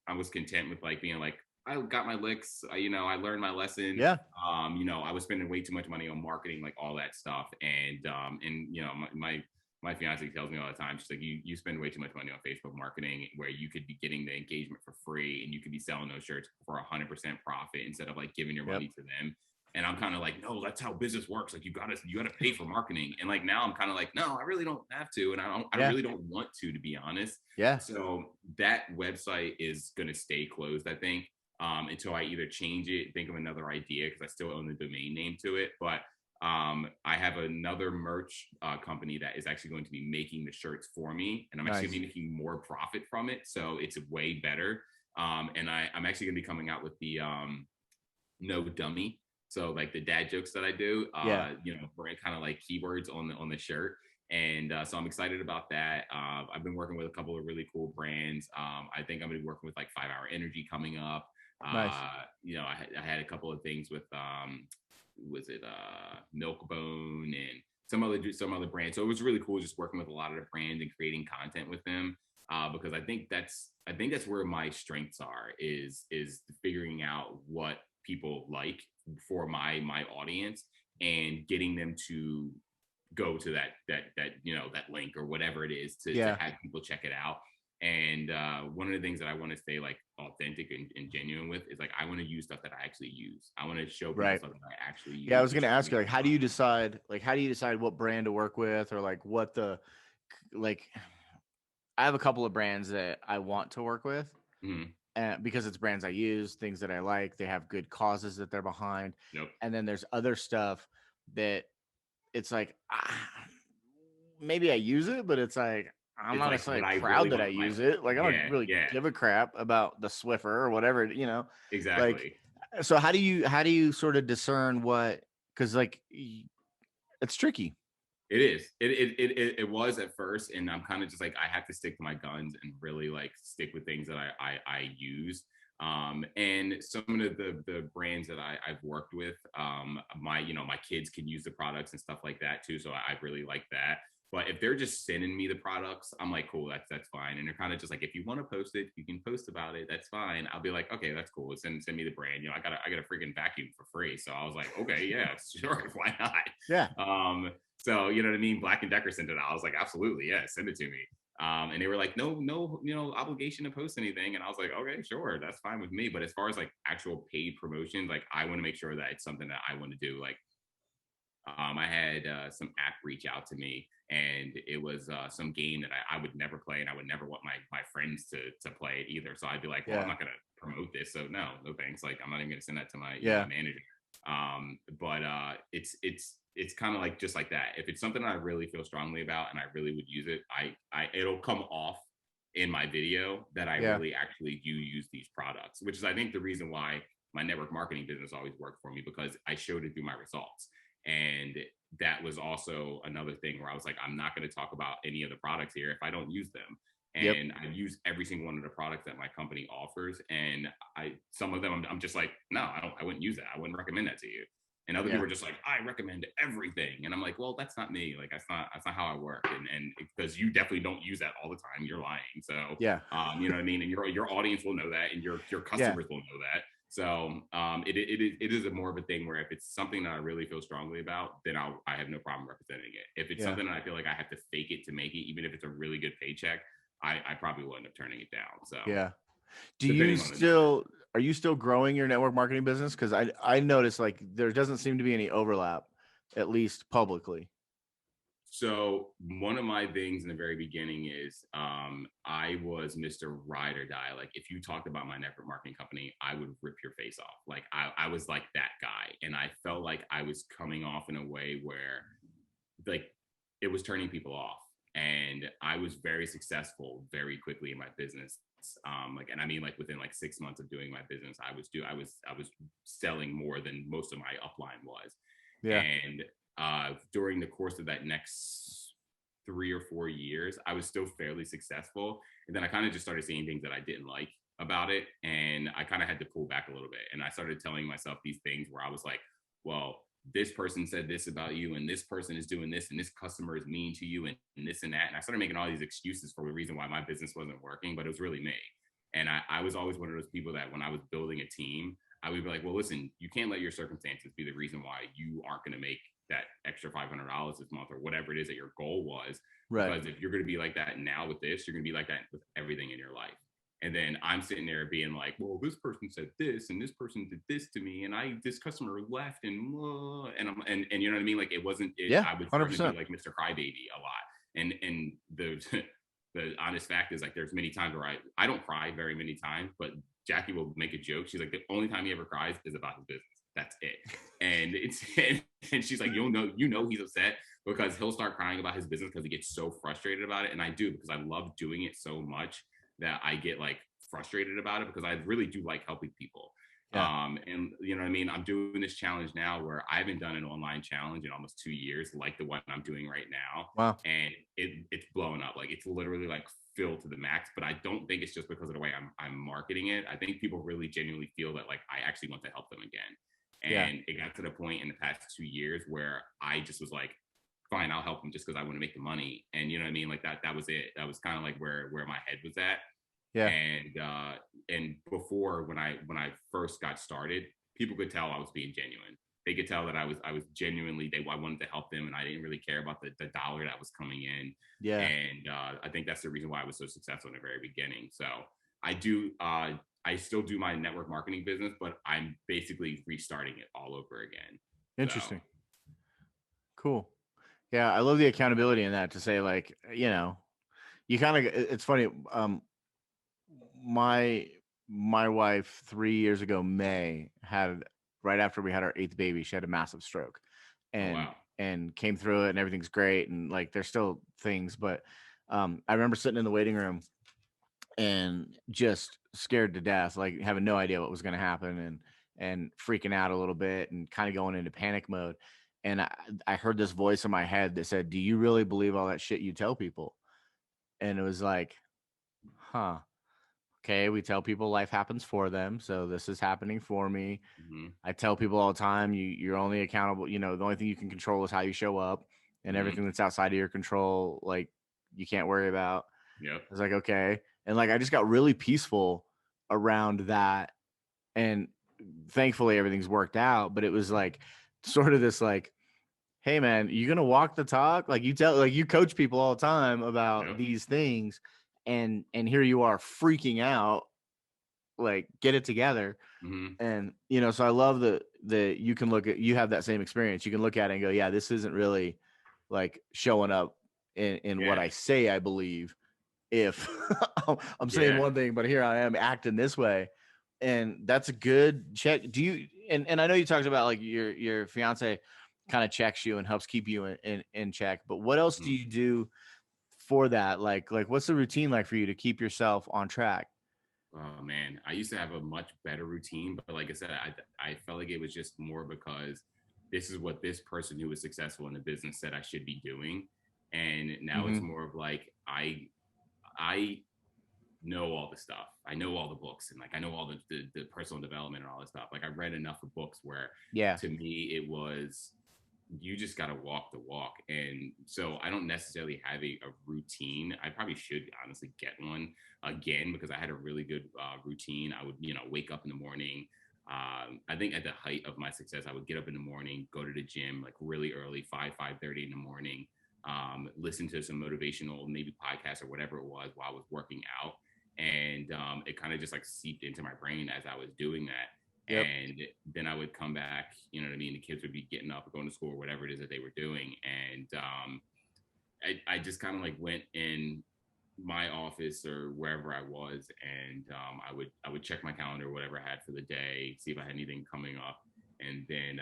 I was content with like being like, I got my licks, I learned my lesson. Yeah. I was spending way too much money on marketing, like all that stuff. And my fiance tells me all the time, she's like, you spend way too much money on Facebook marketing where you could be getting the engagement for free and you could be selling those shirts for 100% profit instead of like giving your money to them. And I'm kind of like, no, that's how business works. Like you gotta pay for marketing. And like now I'm kind of like, no, I really don't have to, and I really don't want to be honest. Yeah. So that website is gonna stay closed, I think. Until I either change it, think of another idea, because I still own the domain name to it. But I have another merch company that is actually going to be making the shirts for me, and I'm actually going to be making more profit from it. So it's way better. And I'm actually going to be coming out with the no dummy. So like the dad jokes that I do, kind of like keywords on the shirt. And so I'm excited about that. I've been working with a couple of really cool brands. I think I'm going to be working with like 5 Hour Energy coming up. Nice. I had a couple of things with Milkbone and some other brands. So it was really cool just working with a lot of the brands and creating content with them, because I think that's where my strengths are, is figuring out what people like for my audience and getting them to go to that link or whatever it is to have people check it out. And one of the things that I want to stay like authentic and genuine with is like I want to use stuff that I actually use. I want to show people Right. stuff that I actually use. Yeah, I was which going to ask you, is like, how do you decide what brand to work with, or like what the, like, I have a couple of brands that I want to work with, Mhm. because it's brands I use, things that I like, they have good causes that they're behind. Nope. And then there's other stuff that it's like, maybe I use it, but it's like, I'm It's not like necessarily what I proud really that want I in my use it. Like, I don't yeah, really yeah, give a crap about the Swiffer or whatever, like, exactly. so how do you sort of discern what, because like it's tricky. It is. It was at first, and I'm kind of just like I have to stick to my guns and really like stick with things that I use. And some of the brands that I've worked with, my kids can use the products and stuff like that too. So I really like that. But if they're just sending me the products, I'm like, cool, that's fine. And they're kind of just like, if you want to post it, you can post about it. That's fine. I'll be like, okay, that's cool. Send me the brand. I got a freaking vacuum for free. So I was like, okay, yeah, sure, why not? Yeah. So you know what I mean? Black and Decker sent it out. I was like, absolutely, yeah, send it to me. And they were like, no, obligation to post anything. And I was like, okay, sure, that's fine with me. But as far as like actual paid promotions, like I want to make sure that it's something that I want to do. Like I had some app reach out to me, and it was some game that I would never play, and I would never want my friends to play it either. So I'd be like, well, I'm not gonna promote this, so no thanks. Like I'm not even gonna send that to my my manager. But it's kind of like just like that. If it's something I really feel strongly about and I really would use it, I it'll come off in my video that I really actually do use these products, which is I think the reason why my network marketing business always worked for me, because I showed it through my results. And that was also another thing where I was like, I'm not going to talk about any of the products here if I don't use them. And I use every single one of the products that my company offers. And some of them, I'm just like, no, I wouldn't use that. I wouldn't recommend that to you. And other people are just like, I recommend everything. And I'm like, well, that's not me. Like, that's not how I work. And because you definitely don't use that all the time. You're lying. So, you know what I mean? And your audience will know that, and your customers will know that. So it is a more of a thing where if it's something that I really feel strongly about, then I have no problem representing it. If it's something that I feel like I have to fake it to make it, even if it's a really good paycheck, I probably will end up turning it down. So are you still growing your network marketing business? Because I noticed like there doesn't seem to be any overlap, at least publicly. So one of my things in the very beginning is I was Mr. Ride or Die. Like if you talked about my network marketing company, I would rip your face off. Like I was like that guy. And I felt like I was coming off in a way where like it was turning people off. And I was very successful very quickly in my business. And I mean like within like 6 months of doing my business, I was selling more than most of my upline was. And during the course of that next 3 or 4 years, I was still fairly successful. And then I kind of just started seeing things that I didn't like about it. And I kind of had to pull back a little bit. And I started telling myself these things where I was like, well, this person said this about you, and this person is doing this, and this customer is mean to you, and this and that. And I started making all these excuses for the reason why my business wasn't working, but it was really me. And I was always one of those people that when I was building a team, I would be like, well, listen, you can't let your circumstances be the reason why you aren't going to make that extra $500 this month or whatever it is that your goal was. Right. Because if you're going to be like that now with this, you're going to be like that with everything in your life. And then I'm sitting there being like, well, this person said this, and this person did this to me, and this customer left, and you know what I mean? Like it wasn't. I was trying to be like Mr. Crybaby a lot, and the the honest fact is like there's many times where I don't cry very many times, but Jackie will make a joke. She's like, the only time he ever cries is about his business. That's it. And and she's like, you know he's upset because he'll start crying about his business because he gets so frustrated about it. And I do, because I love doing it so much that I get like frustrated about it, because I really do like helping people. And you know what I mean? I'm doing this challenge now where I haven't done an online challenge in almost 2 years, like the one I'm doing right now. Wow. And it's blowing up. Like it's literally like filled to the max, but I don't think it's just because of the way I'm marketing it. I think people really genuinely feel that like I actually want to help them again. And it got to the point in the past 2 years where I just was like, fine, I'll help them just because I want to make the money. And you know what I mean? Like that was it. That was kind of like where my head was at. And before when I first got started, people could tell I was being genuine. they could tell that I was genuinely, I wanted to help them, and I didn't really care about the dollar that was coming in. Yeah. And I think that's the reason why I was so successful in the very beginning. So I do, I still do my network marketing business, but I'm basically restarting it all over again. Interesting. So. Cool. Yeah, I love the accountability in that, to say, like, you know, you kind of, it's funny. My wife 3 years ago, May, had, right after we had our 8th baby, she had a massive stroke, and and came through it, and everything's great, and like there's still things, but I remember sitting in the waiting room and just scared to death, like having no idea what was going to happen, and freaking out a little bit, and kind of going into panic mode. And I heard this voice in my head that said, "Do you really believe all that shit you tell people?" And it was like, huh. Okay, we tell people life happens for them, so this is happening for me. I tell people all the time, you're only accountable, you know, the only thing you can control is how you show up, and everything that's outside of your control, like, you can't worry about. Yep. It's like, okay. And like, I just got really peaceful around that, and thankfully everything's worked out. But it was like sort of this, like, hey man, you gonna walk the talk? Like, you coach people all the time about these things, and here you are freaking out, like, get it together. And, you know, so I love that you can you have that same experience. You can look at it and go, yeah, this isn't really like showing up in what I say I believe. If I'm saying one thing, but here I am acting this way. And that's a good check. Do you, and I know you talked about, like, your fiance kind of checks you and helps keep you in check, but what else do you do for that? Like what's the routine like for you to keep yourself on track? Oh man, I used to have a much better routine, but like I said, I felt like it was just more because this is what this person who was successful in the business said I should be doing. And now it's more of like, I know all the stuff. I know all the books, and like I know all the personal development and all this stuff. Like I read enough of books where to me it was, you just got to walk the walk. And so I don't necessarily have a routine. I probably should honestly get one again, because I had a really good routine. I would, you know, wake up in the morning. I think at the height of my success, I would get up in the morning, go to the gym like really early, 5:30 in the morning, listen to some motivational, maybe podcast or whatever it was while I was working out. And it kind of just like seeped into my brain as I was doing that. Yep. And then I would come back, you know what I mean? The kids would be getting up, going to school, or whatever it is that they were doing. And I just kind of like went in my office or wherever I was, and I would check my calendar, whatever I had for the day, see if I had anything coming up. And then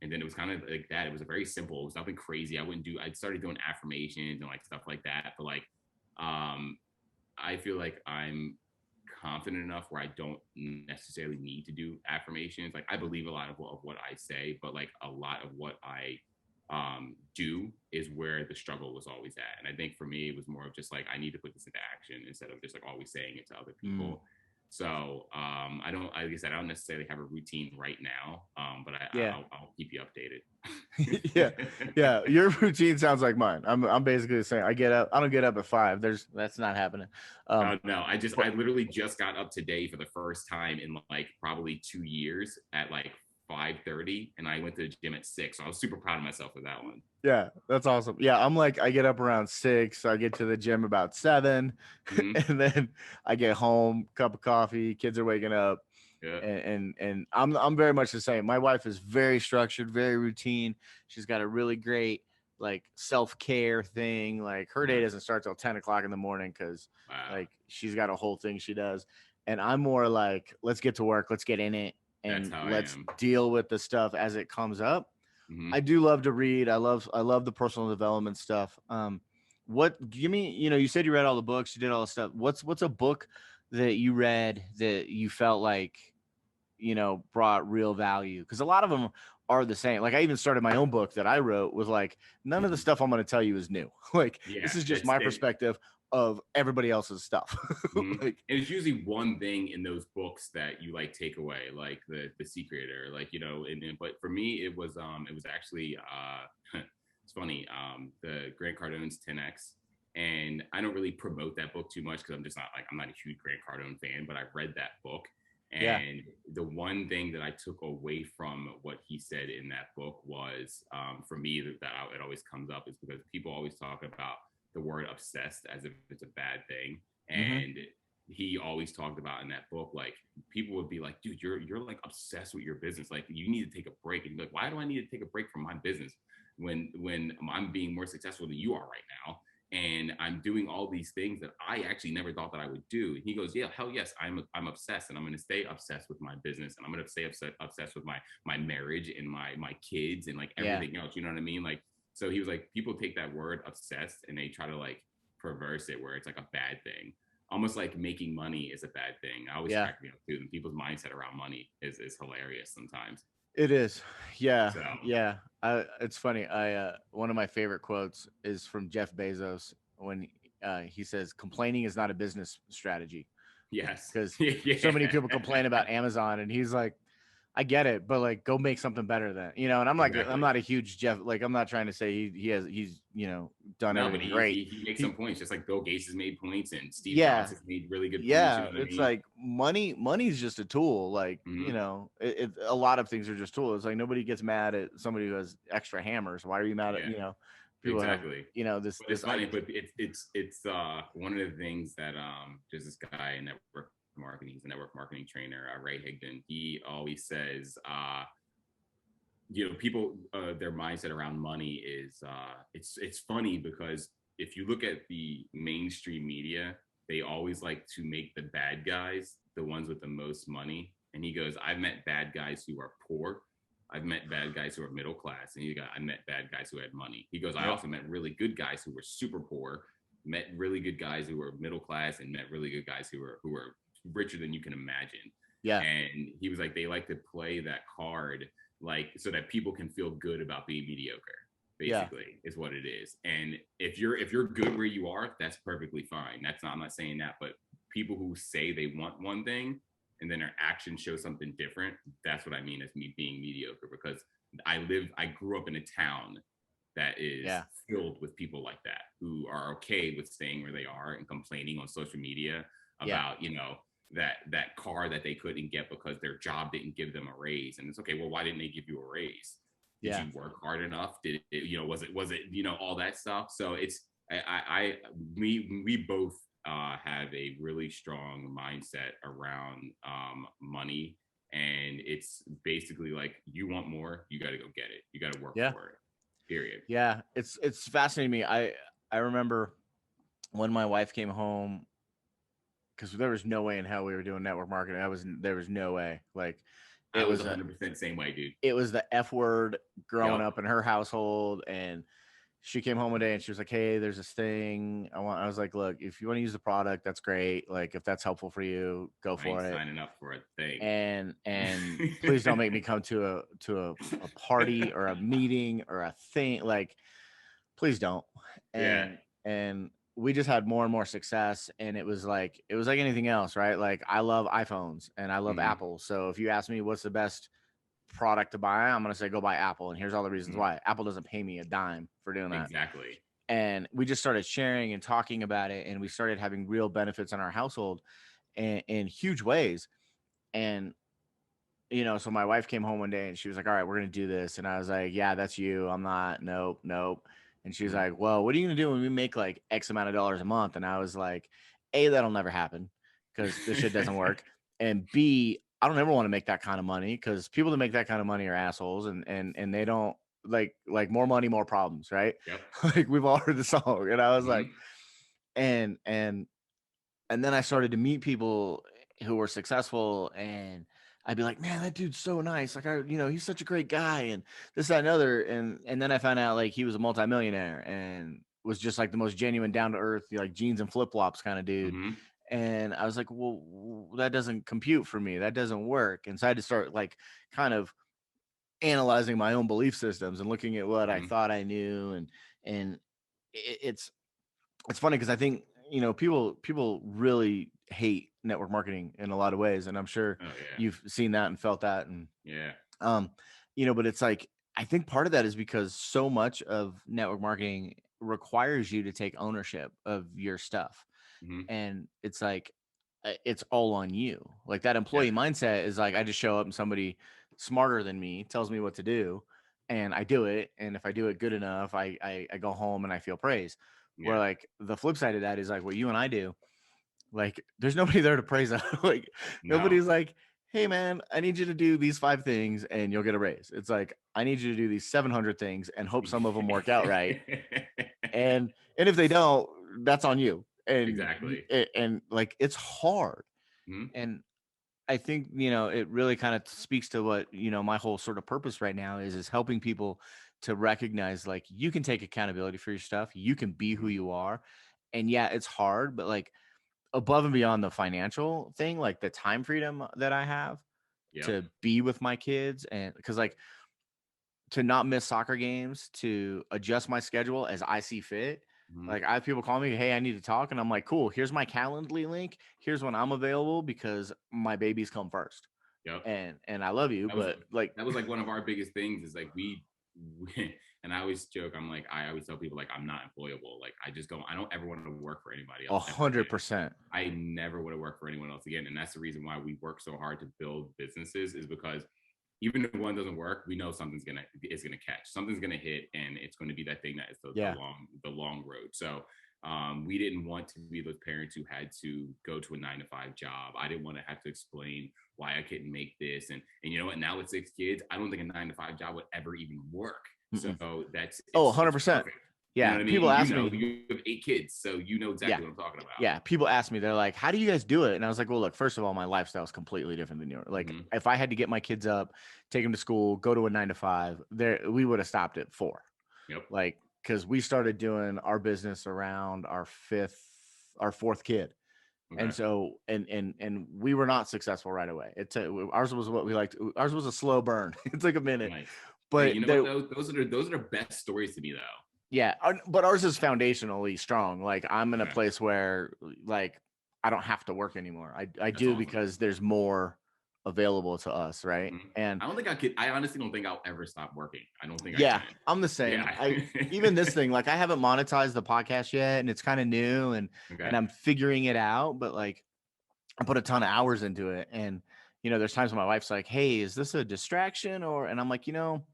it was kind of like that. It was a very simple, it was nothing crazy. I started doing affirmations and like stuff like that. But like, I feel like I'm confident enough where I don't necessarily need to do affirmations. Like I believe a lot of what I say, but like a lot of what I do is where the struggle was always at. And I think for me, it was more of just like, I need to put this into action instead of just like always saying it to other people. So I don't, like I said, I don't necessarily have a routine right now, but I'll keep you updated. Yeah. Your routine sounds like mine. I'm basically the same. I don't get up at 5. That's not happening. Oh no, I literally just got up today for the first time in like probably 2 years at like 5:30, and I went to the gym at 6. So I was super proud of myself for that one. Yeah, that's awesome. Yeah, I'm like, I get up around 6. I get to the gym about 7, and then I get home, cup of coffee, kids are waking up. Yeah. And I'm very much the same. My wife is very structured, very routine. She's got a really great like self-care thing. Like her day doesn't start till 10 o'clock in the morning, because like she's got a whole thing she does. And I'm more like, let's get to work, let's get in it, and let's deal with the stuff as it comes up. I do love to read. I love the personal development stuff. Give me, you said you read all the books, you did all the stuff. What's a book that you read that you felt like, brought real value? Because a lot of them are the same. Like I even started my own book that I wrote with like, none of the stuff I'm going to tell you is new. Like this is just my perspective of everybody else's stuff. Like, and it's usually one thing in those books that you like take away, like the secret, or like, but for me, it was actually, it's funny. The Grant Cardone's 10X. And I don't really promote that book too much, because I'm not a huge Grant Cardone fan, but I read that book. Yeah. And the one thing that I took away from what he said in that book was, for me, it always comes up is because people always talk about the word obsessed as if it's a bad thing. Mm-hmm. And he always talked about in that book, like people would be like, dude, you're like obsessed with your business. Like you need to take a break. And you're like, why do I need to take a break from my business when I'm being more successful than you are right now? And I'm doing all these things that I actually never thought that I would do. And he goes, yeah, hell yes, I'm obsessed, and I'm going to stay obsessed with my business, and I'm going to stay obsessed with my marriage and my kids and like everything else. You know what I mean? Like, so he was like, people take that word obsessed and they try to like perverse it where it's like a bad thing, almost like making money is a bad thing. I always Yeah. crack me up too. And people's mindset around money is hilarious sometimes. It is. Yeah. So Yeah. It's funny. One of my favorite quotes is from Jeff Bezos when he says, complaining is not a business strategy. yes, Because yeah, so many people complain about Amazon, and he's like, I get it, but like, go make something better than, and I'm like, I'm exactly. not a huge Jeff, like, I'm not trying to say he's, done No, but everything great. he makes He, some points, just like Bill Gates has made points and Steve yeah, Jobs has made really good points. You yeah. know what I It's mean? like money's just a tool. Like, Mm-hmm. a lot of things are just tools. Like nobody gets mad at somebody who has extra hammers. Why are you mad at, Yeah, people have, exactly. this, But it's I, funny, but it's one of the things that there's this guy in network marketing. He's a network marketing trainer, Ray Higdon. He always says, people their mindset around money is it's funny because if you look at the mainstream media, they always like to make the bad guys the ones with the most money. And he goes, I've met bad guys who are poor. I've met bad guys who are middle class, and I met bad guys who had money. He goes, I yep, also met really good guys who were super poor, met really good guys who were middle class, and met really good guys who were richer than you can imagine. yeah, And he was like, they like to play that card like so that people can feel good about being mediocre, yeah, basically is what it is. And if you're good where you are, that's perfectly fine. I'm not saying that, but people who say they want one thing and then their actions show something different, that's what I mean as me being mediocre. Because I grew up in a town that is yeah, filled with people like that who are okay with staying where they are and complaining on social media yeah, about that car that they couldn't get because their job didn't give them a raise. And it's okay, well, why didn't they give you a raise? Did yeah, you work hard enough? Did it, was it all that stuff? So it's we both have a really strong mindset around money. And it's basically like, you want more, you got to go get it, you got to work yeah, for it, period. yeah. It's fascinating to me. I remember when my wife came home, because there was no way in hell we were doing network marketing. There was no way. Like, I it was was 100% same way, dude. it was the F word growing Yep. up in her household. And she came home one day and she was like, hey, there's this thing I was like, look, if you want to use the product, that's great. Like, if that's helpful for you, go I ain't for it. signing up for a thing. And please don't make me come to a party or a meeting or a thing. Like, please don't. Yeah. And we just had more and more success. And it was like anything else, right? Like, I love iPhones and I love Mm-hmm. Apple. So if you ask me what's the best product to buy, I'm going to say go buy Apple. And here's all the reasons Mm-hmm. why. Apple doesn't pay me a dime for doing that. Exactly. And we just started sharing and talking about it, and we started having real benefits in our household in huge ways. And so my wife came home one day and she was like, all right, we're going to do this. And I was like, yeah, that's you. I'm not. Nope, nope. And she was Mm-hmm. like, well, what are you going to do when we make like X amount of dollars a month? And I was like, A, that'll never happen because this shit doesn't work. And B, I don't ever want to make that kind of money because people that make that kind of money are assholes, and they don't like more money, more problems, right? Yep. Like, we've all heard the song. And I was like, Mm-hmm. and and and then I started to meet people who were successful, and I'd be like, man, that dude's so nice. Like, he's such a great guy, and this, that, and other. And then I found out like he was a multimillionaire and was just like the most genuine, down to earth, like jeans and flip flops kind of dude. Mm-hmm. And I was like, well, that doesn't compute for me. That doesn't work. And so I had to start like kind of analyzing my own belief systems and looking at what I Mm-hmm. thought I knew. And it's funny because I think people really hate network marketing in a lot of ways, and I'm sure Oh yeah. you've seen that and felt that. And Yeah. um but it's like, I think part of that is because so much of network marketing requires you to take ownership of your stuff. Mm-hmm. And it's like, it's all on you. Like that employee mindset is like, I just show up and somebody smarter than me tells me what to do and I do it. And if I do it good enough, I go home and I feel praise. Where like the flip side of that is like what you and I do, like there's nobody there to praise us. Like nobody's like, hey man, I need you to do these 5 things and you'll get a raise. It's like, I need you to do these 700 things and hope some of them work out right. And if they don't, that's on you. And exactly. And like it's hard. Mm-hmm. And I think, you know, it really kind of speaks to what, you know, my whole sort of purpose right now is helping people to recognize like you can take accountability for your stuff. You can be who you are. And yeah, it's hard, but like above and beyond the financial thing, like the time freedom that I have to be with my kids, and because like to not miss soccer games, to adjust my schedule as I see fit. Like I have people call me, hey, I need to talk. And I'm like, cool, here's my Calendly link. Here's when I'm available because my babies come first. Yep. And I love you, but like that was like one of our biggest things is like we and I always joke, I'm like, I always tell people like I'm not employable. Like I don't ever want to work for anybody else. 100%. I never want to work for anyone else again. And that's the reason why we work so hard to build businesses, is because even if one doesn't work, we know something's gonna catch, something's gonna hit, and it's going to be that thing that is the long road. So we didn't want to be those parents who had to go to a 9-to-5 job. I didn't want to have to explain why I couldn't make this. And you know what? Now with 6 kids, I don't think a 9-to-5 job would ever even work. Mm-mm. So that's 100%. Yeah, you know what I mean? People ask me. You have 8 kids, so you know exactly what I'm talking about. Yeah, people ask me, they're like, "How do you guys do it?" And I was like, "Well, look, first of all, my lifestyle is completely different than yours. Like, if I had to get my kids up, take them to school, go to a 9-to-5, we would have stopped at 4. Yep. Like, because we started doing our business around our 4th kid, and so and we were not successful right away. Ours was what we liked. Ours was a slow burn. It took a minute, but hey, you know what, those are the best stories to me though. Yeah, but ours is foundationally strong. Like I'm in a place where like I don't have to work anymore. I do awesome. Because there's more available to us, right? And I don't think I could. I honestly don't think I'll ever stop working. I don't think I can. I'm the same. Even this thing, like I haven't monetized the podcast yet, and it's kind of new, and I'm figuring it out. But like I put a ton of hours into it, and you know, there's times when my wife's like, "Hey, is this a distraction?" And I'm like, you know,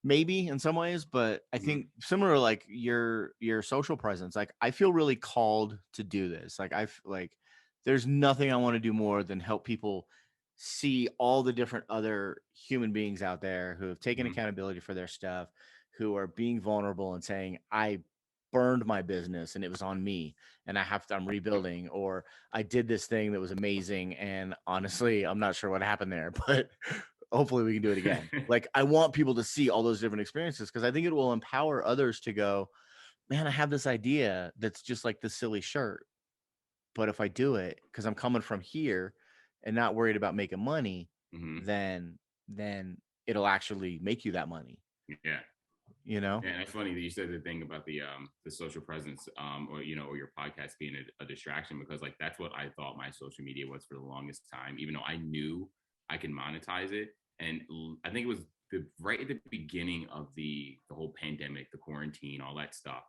maybe in some ways, but I think similar to like your social presence, like I feel really called to do this. Like there's nothing I want to do more than help people see all the different other human beings out there who have taken accountability for their stuff, who are being vulnerable and saying, I burned my business and it was on me and I'm rebuilding, or I did this thing that was amazing and honestly I'm not sure what happened there, but hopefully we can do it again. Like I want people to see all those different experiences because I think it will empower others to go, man, I have this idea that's just like this silly shirt, but if I do it because I'm coming from here and not worried about making money, then it'll actually make you that money. Yeah. You know? Yeah, and it's funny that you said the thing about the social presence, or you know, or your podcast being a distraction, because like that's what I thought my social media was for the longest time, even though I knew I can monetize it. And I think it was right at the beginning of the whole pandemic, the quarantine, all that stuff.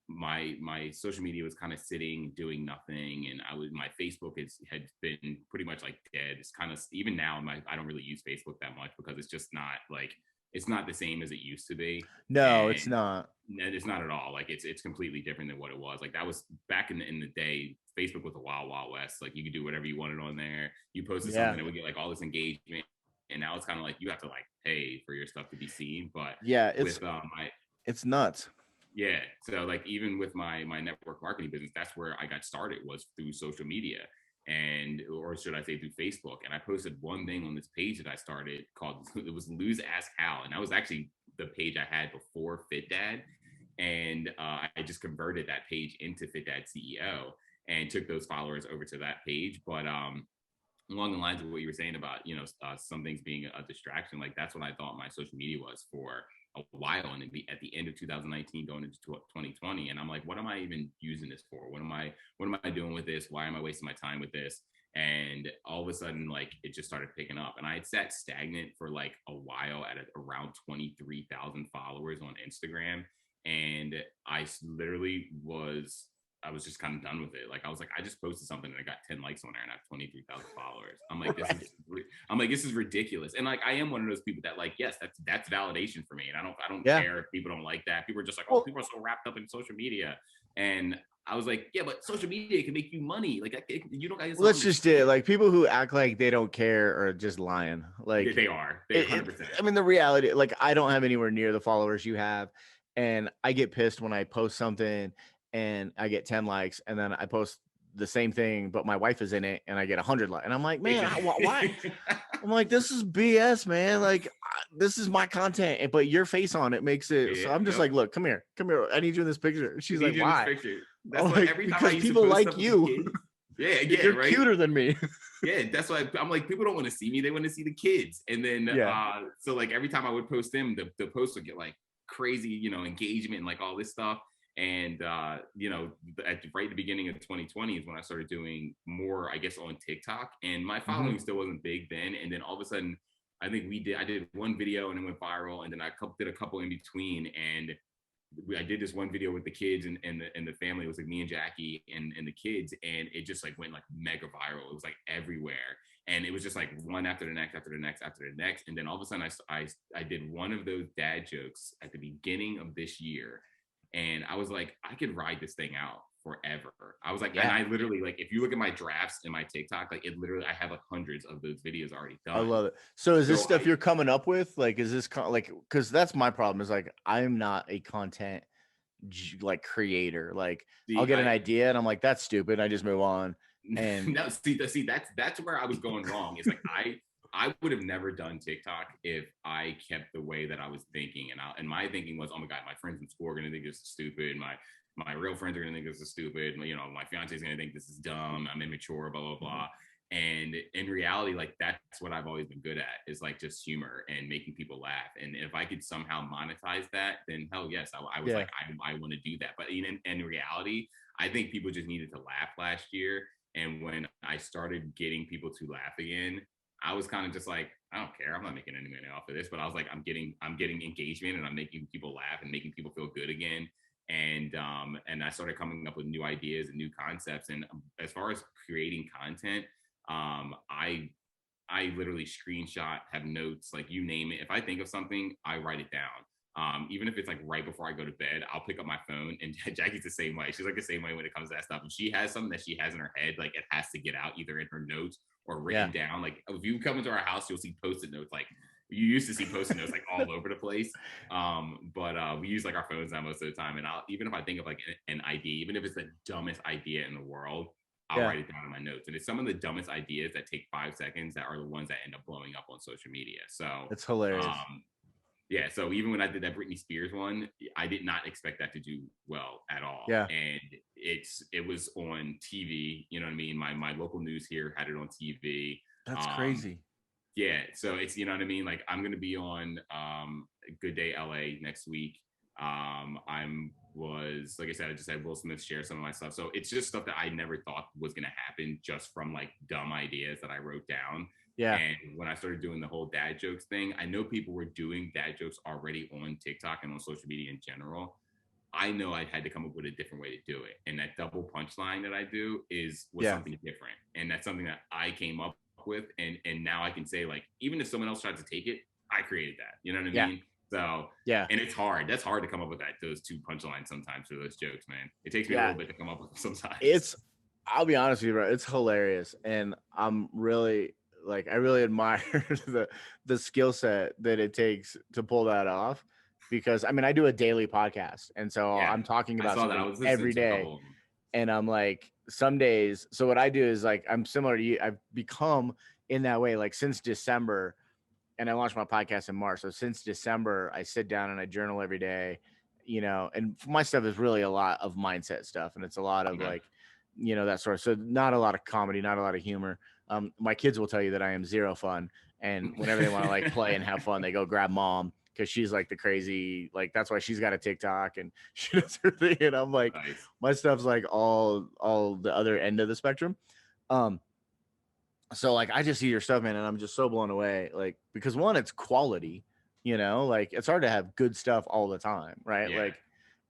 My social media was kind of sitting, doing nothing, and my Facebook had been pretty much like dead. It's kind of, even now I don't really use Facebook that much because it's just not like, it's not the same as it used to be. No, it's not. It's not at all. Like it's completely different than what it was. Like that was back in the day. Facebook was a wild west. Like you could do whatever you wanted on there. You posted something and it would get like all this engagement. And now it's kind of like you have to like pay for your stuff to be seen. But it's nuts. Yeah. So like even with my network marketing business, that's where I got started, was through social media. Or should I say through Facebook. And I posted one thing on this page that I started called, it was Lose Ask How. And that was actually the page I had before FitDad. And I just converted that page into FitDadCEO and took those followers over to that page. But along the lines of what you were saying about, you know, some things being a distraction, like that's what I thought my social media was for a while. And at the end of 2019 going into 2020, and I'm like, what am I even using this for? What am I doing with this? Why am I wasting my time with this? And all of a sudden, like, it just started picking up. And I had sat stagnant for like a while at around 23,000 followers on Instagram. And I literally was I was just kind of done with it. Like I was like, I just posted something and I got 10 likes on there and I have 23,000 followers. I'm like, this is ridiculous. And like, I am one of those people that like, yes, that's validation for me. And I don't Yeah. care if people don't like that. People are just like, Well, people are so wrapped up in social media. And I was like, yeah, but social media can make you money. Like you don't guys. Let's just do it. Like people who act like they don't care are just lying. Like they are. They 100%. I mean, the reality, like I don't have anywhere near the followers you have, and I get pissed when I post something and I get 10 likes, and then I post the same thing, but my wife is in it, and I get 100 likes, and I'm like, man, why? I'm like, this is BS, man. Like this is my content, but your face on it makes it. So I'm just like, look, come here. I need you in this picture. She's like, why? That's like, every time because people like you. Yeah, you're right? cuter than me. Yeah, that's why I'm like, people don't want to see me; they want to see the kids. And then, so like every time I would post them, the post would get like crazy, engagement and like all this stuff. And right at the beginning of 2020 is when I started doing more, I guess, on TikTok, and my following still wasn't big then. And then all of a sudden, I did one video and it went viral, and then I did a couple in between, and I did this one video with the kids and the family. It was like me and Jackie and the kids, and it just like went like mega viral. It was like everywhere, and it was just like one after the next, after the next, after the next. And then all of a sudden, I did one of those dad jokes at the beginning of this year, and I was like, I could ride this thing out forever. I was like, and I literally, like, if you look at my drafts in my TikTok, like it literally, I have like hundreds of those videos already done. I love it. So is this stuff you're coming up with? Like, is this like, because that's my problem, is like, I'm not a content like creator. Like I'll get an idea and I'm like, that's stupid. I just move on. And no, see, that's where I was going wrong. It's like, I would have never done TikTok if I kept the way that I was thinking. And my thinking was, oh my God, my friends in school are going to think this is stupid. My real friends are going to think this is stupid. My fiance is going to think this is dumb. I'm immature, blah, blah, blah. And in reality, like that's what I've always been good at, is like just humor and making people laugh. And if I could somehow monetize that, then hell yes, I was like, I want to do that. But in reality, I think people just needed to laugh last year. And when I started getting people to laugh again, I was kind of just like, I don't care. I'm not making any money off of this, but I was like, I'm getting engagement, and I'm making people laugh and making people feel good again. And I started coming up with new ideas and new concepts. And as far as creating content, I literally screenshot, have notes, like you name it. If I think of something, I write it down. Even if it's like right before I go to bed, I'll pick up my phone. And Jackie's the same way. She's like the same way when it comes to that stuff. And she has something that she has in her head, like it has to get out either in her notes or written down. Like if you come into our house, you'll see Post-it notes. Like you used to see Post-it notes like all over the place. But we use like our phones now most of the time. And even if I think of like an idea, even if it's the dumbest idea in the world, I'll write it down in my notes. And it's some of the dumbest ideas that take 5 seconds that are the ones that end up blowing up on social media. So it's hilarious. Yeah. So even when I did that Britney Spears one, I did not expect that to do well at all. Yeah. And it was on TV. You know what I mean? My local news here had it on TV. That's crazy. Yeah. So it's, you know what I mean? Like I'm going to be on Good Day LA next week. Like I said, I just had Will Smith share some of my stuff. So it's just stuff that I never thought was going to happen, just from like dumb ideas that I wrote down. Yeah. And when I started doing the whole dad jokes thing, I know people were doing dad jokes already on TikTok and on social media in general. I know I had to come up with a different way to do it. And that double punchline that I do was something different. And that's something that I came up with. And now I can say, like, even if someone else tried to take it, I created that. You know what I mean? So and it's hard. That's hard to come up with those 2 punchlines sometimes for those jokes, man. It takes me a little bit to come up with them sometimes. I'll be honest with you, bro. It's hilarious, and I'm really I really admire the skill set that it takes to pull that off. Because I mean, I do a daily podcast, and so I'm talking about something every day, and I'm like, some days. So what I do is like, I'm similar to you. I've become in that way, like since December. And I launched my podcast in March. So since December, I sit down and I journal every day, and my stuff is really a lot of mindset stuff. And it's a lot of that sort of, so not a lot of comedy, not a lot of humor. My kids will tell you that I am zero fun. And whenever they want to like play and have fun, they go grab mom, because she's like the crazy, like, that's why she's got a TikTok and she does her thing. And I'm like, my stuff's like all the other end of the spectrum. So like, I just see your stuff, man, and I'm just so blown away. Like, because one, it's quality, like it's hard to have good stuff all the time. Right. Yeah. Like,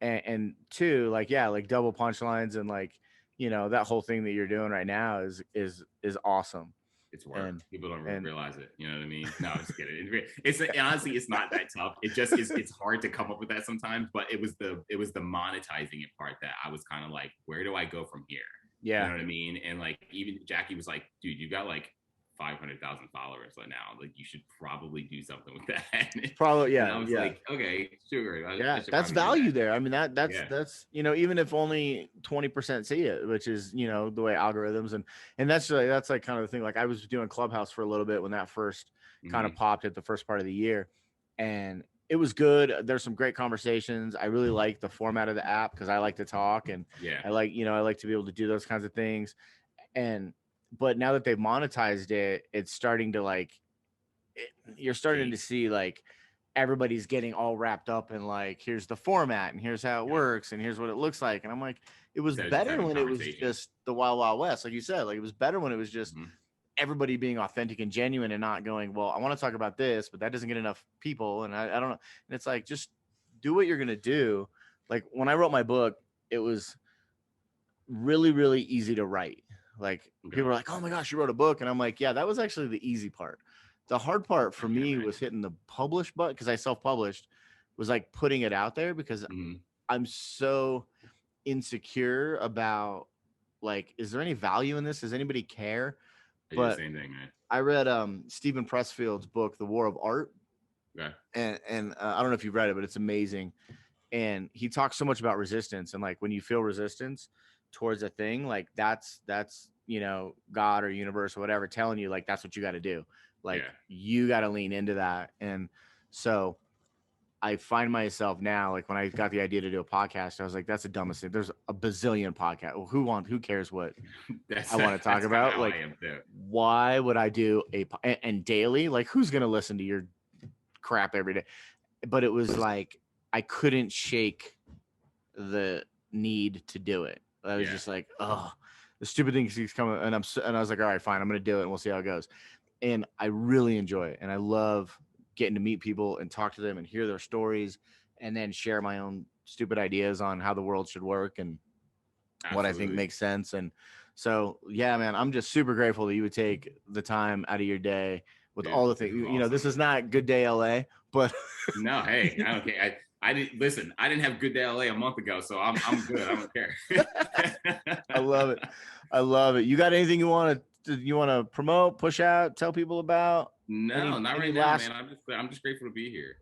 and two, like, yeah, like double punchlines and like, that whole thing that you're doing right now is awesome. It's work. And people don't realize it. You know what I mean? No, I'm just kidding. It's honestly, it's not that tough. It just is. It's hard to come up with that sometimes. But it was the monetizing it part that I was kind of like, where do I go from here? Yeah. You know what I mean? And like, even Jackie was like, dude, you got like 500,000 followers right now. Like, you should probably do something with that. Probably, yeah. And I was like, okay, sure. Yeah, that's value there. I mean, that's even if only 20% see it, which is the way algorithms and that's like kind of the thing. Like, I was doing Clubhouse for a little bit when that first kind of popped at the first part of the year, and it was good. There's some great conversations. I really like the format of the app because I like to talk, and I like to be able to do those kinds of things. But now that they've monetized it, it's starting to you're starting to see like everybody's getting all wrapped up in like, here's the format and here's how it works and here's what it looks like. And I'm like, it was better when it was just the Wild Wild West. Like you said, like it was better when it was just everybody being authentic and genuine and not going, well, I want to talk about this, but that doesn't get enough people. And I don't know. And it's like, just do what you're going to do. Like when I wrote my book, it was really, really easy to write. Like people were like, oh my gosh, you wrote a book. And I'm like, yeah, that was actually the easy part. The hard part for me was hitting the publish button, because I self-published, was like putting it out there, because I'm so insecure about like, is there any value in this? Does anybody care? But same thing, man. I read Stephen Pressfield's book, The War of Art. Okay. And I don't know if you've read it, but it's amazing. And he talks so much about resistance, and like when you feel resistance towards a thing, like that's God or universe or whatever telling you like that's what you got to do. Like you got to lean into that. And so I find myself now, like when I got the idea to do a podcast, I was like, that's the dumbest thing. There's a bazillion podcasts. Well, who cares what I want to talk about? Like, why would I do and daily? Like, who's going to listen to your crap every day? But it was like, I couldn't shake the need to do it. I was just like, oh, the stupid thing keeps coming. And I was like, all right, fine, I'm going to do it and we'll see how it goes. And I really enjoy it. And I love getting to meet people and talk to them and hear their stories and then share my own stupid ideas on how the world should work and what I think makes sense. And so, yeah, man, I'm just super grateful that you would take the time out of your day with all the things. Awesome. This is not Good Day LA, but no, hey, I don't care. I didn't listen. I didn't have Good Day LA a month ago, so I'm good. I don't care. I love it. You got anything you want to promote, push out, tell people about? No, not right now, man. I'm just grateful to be here.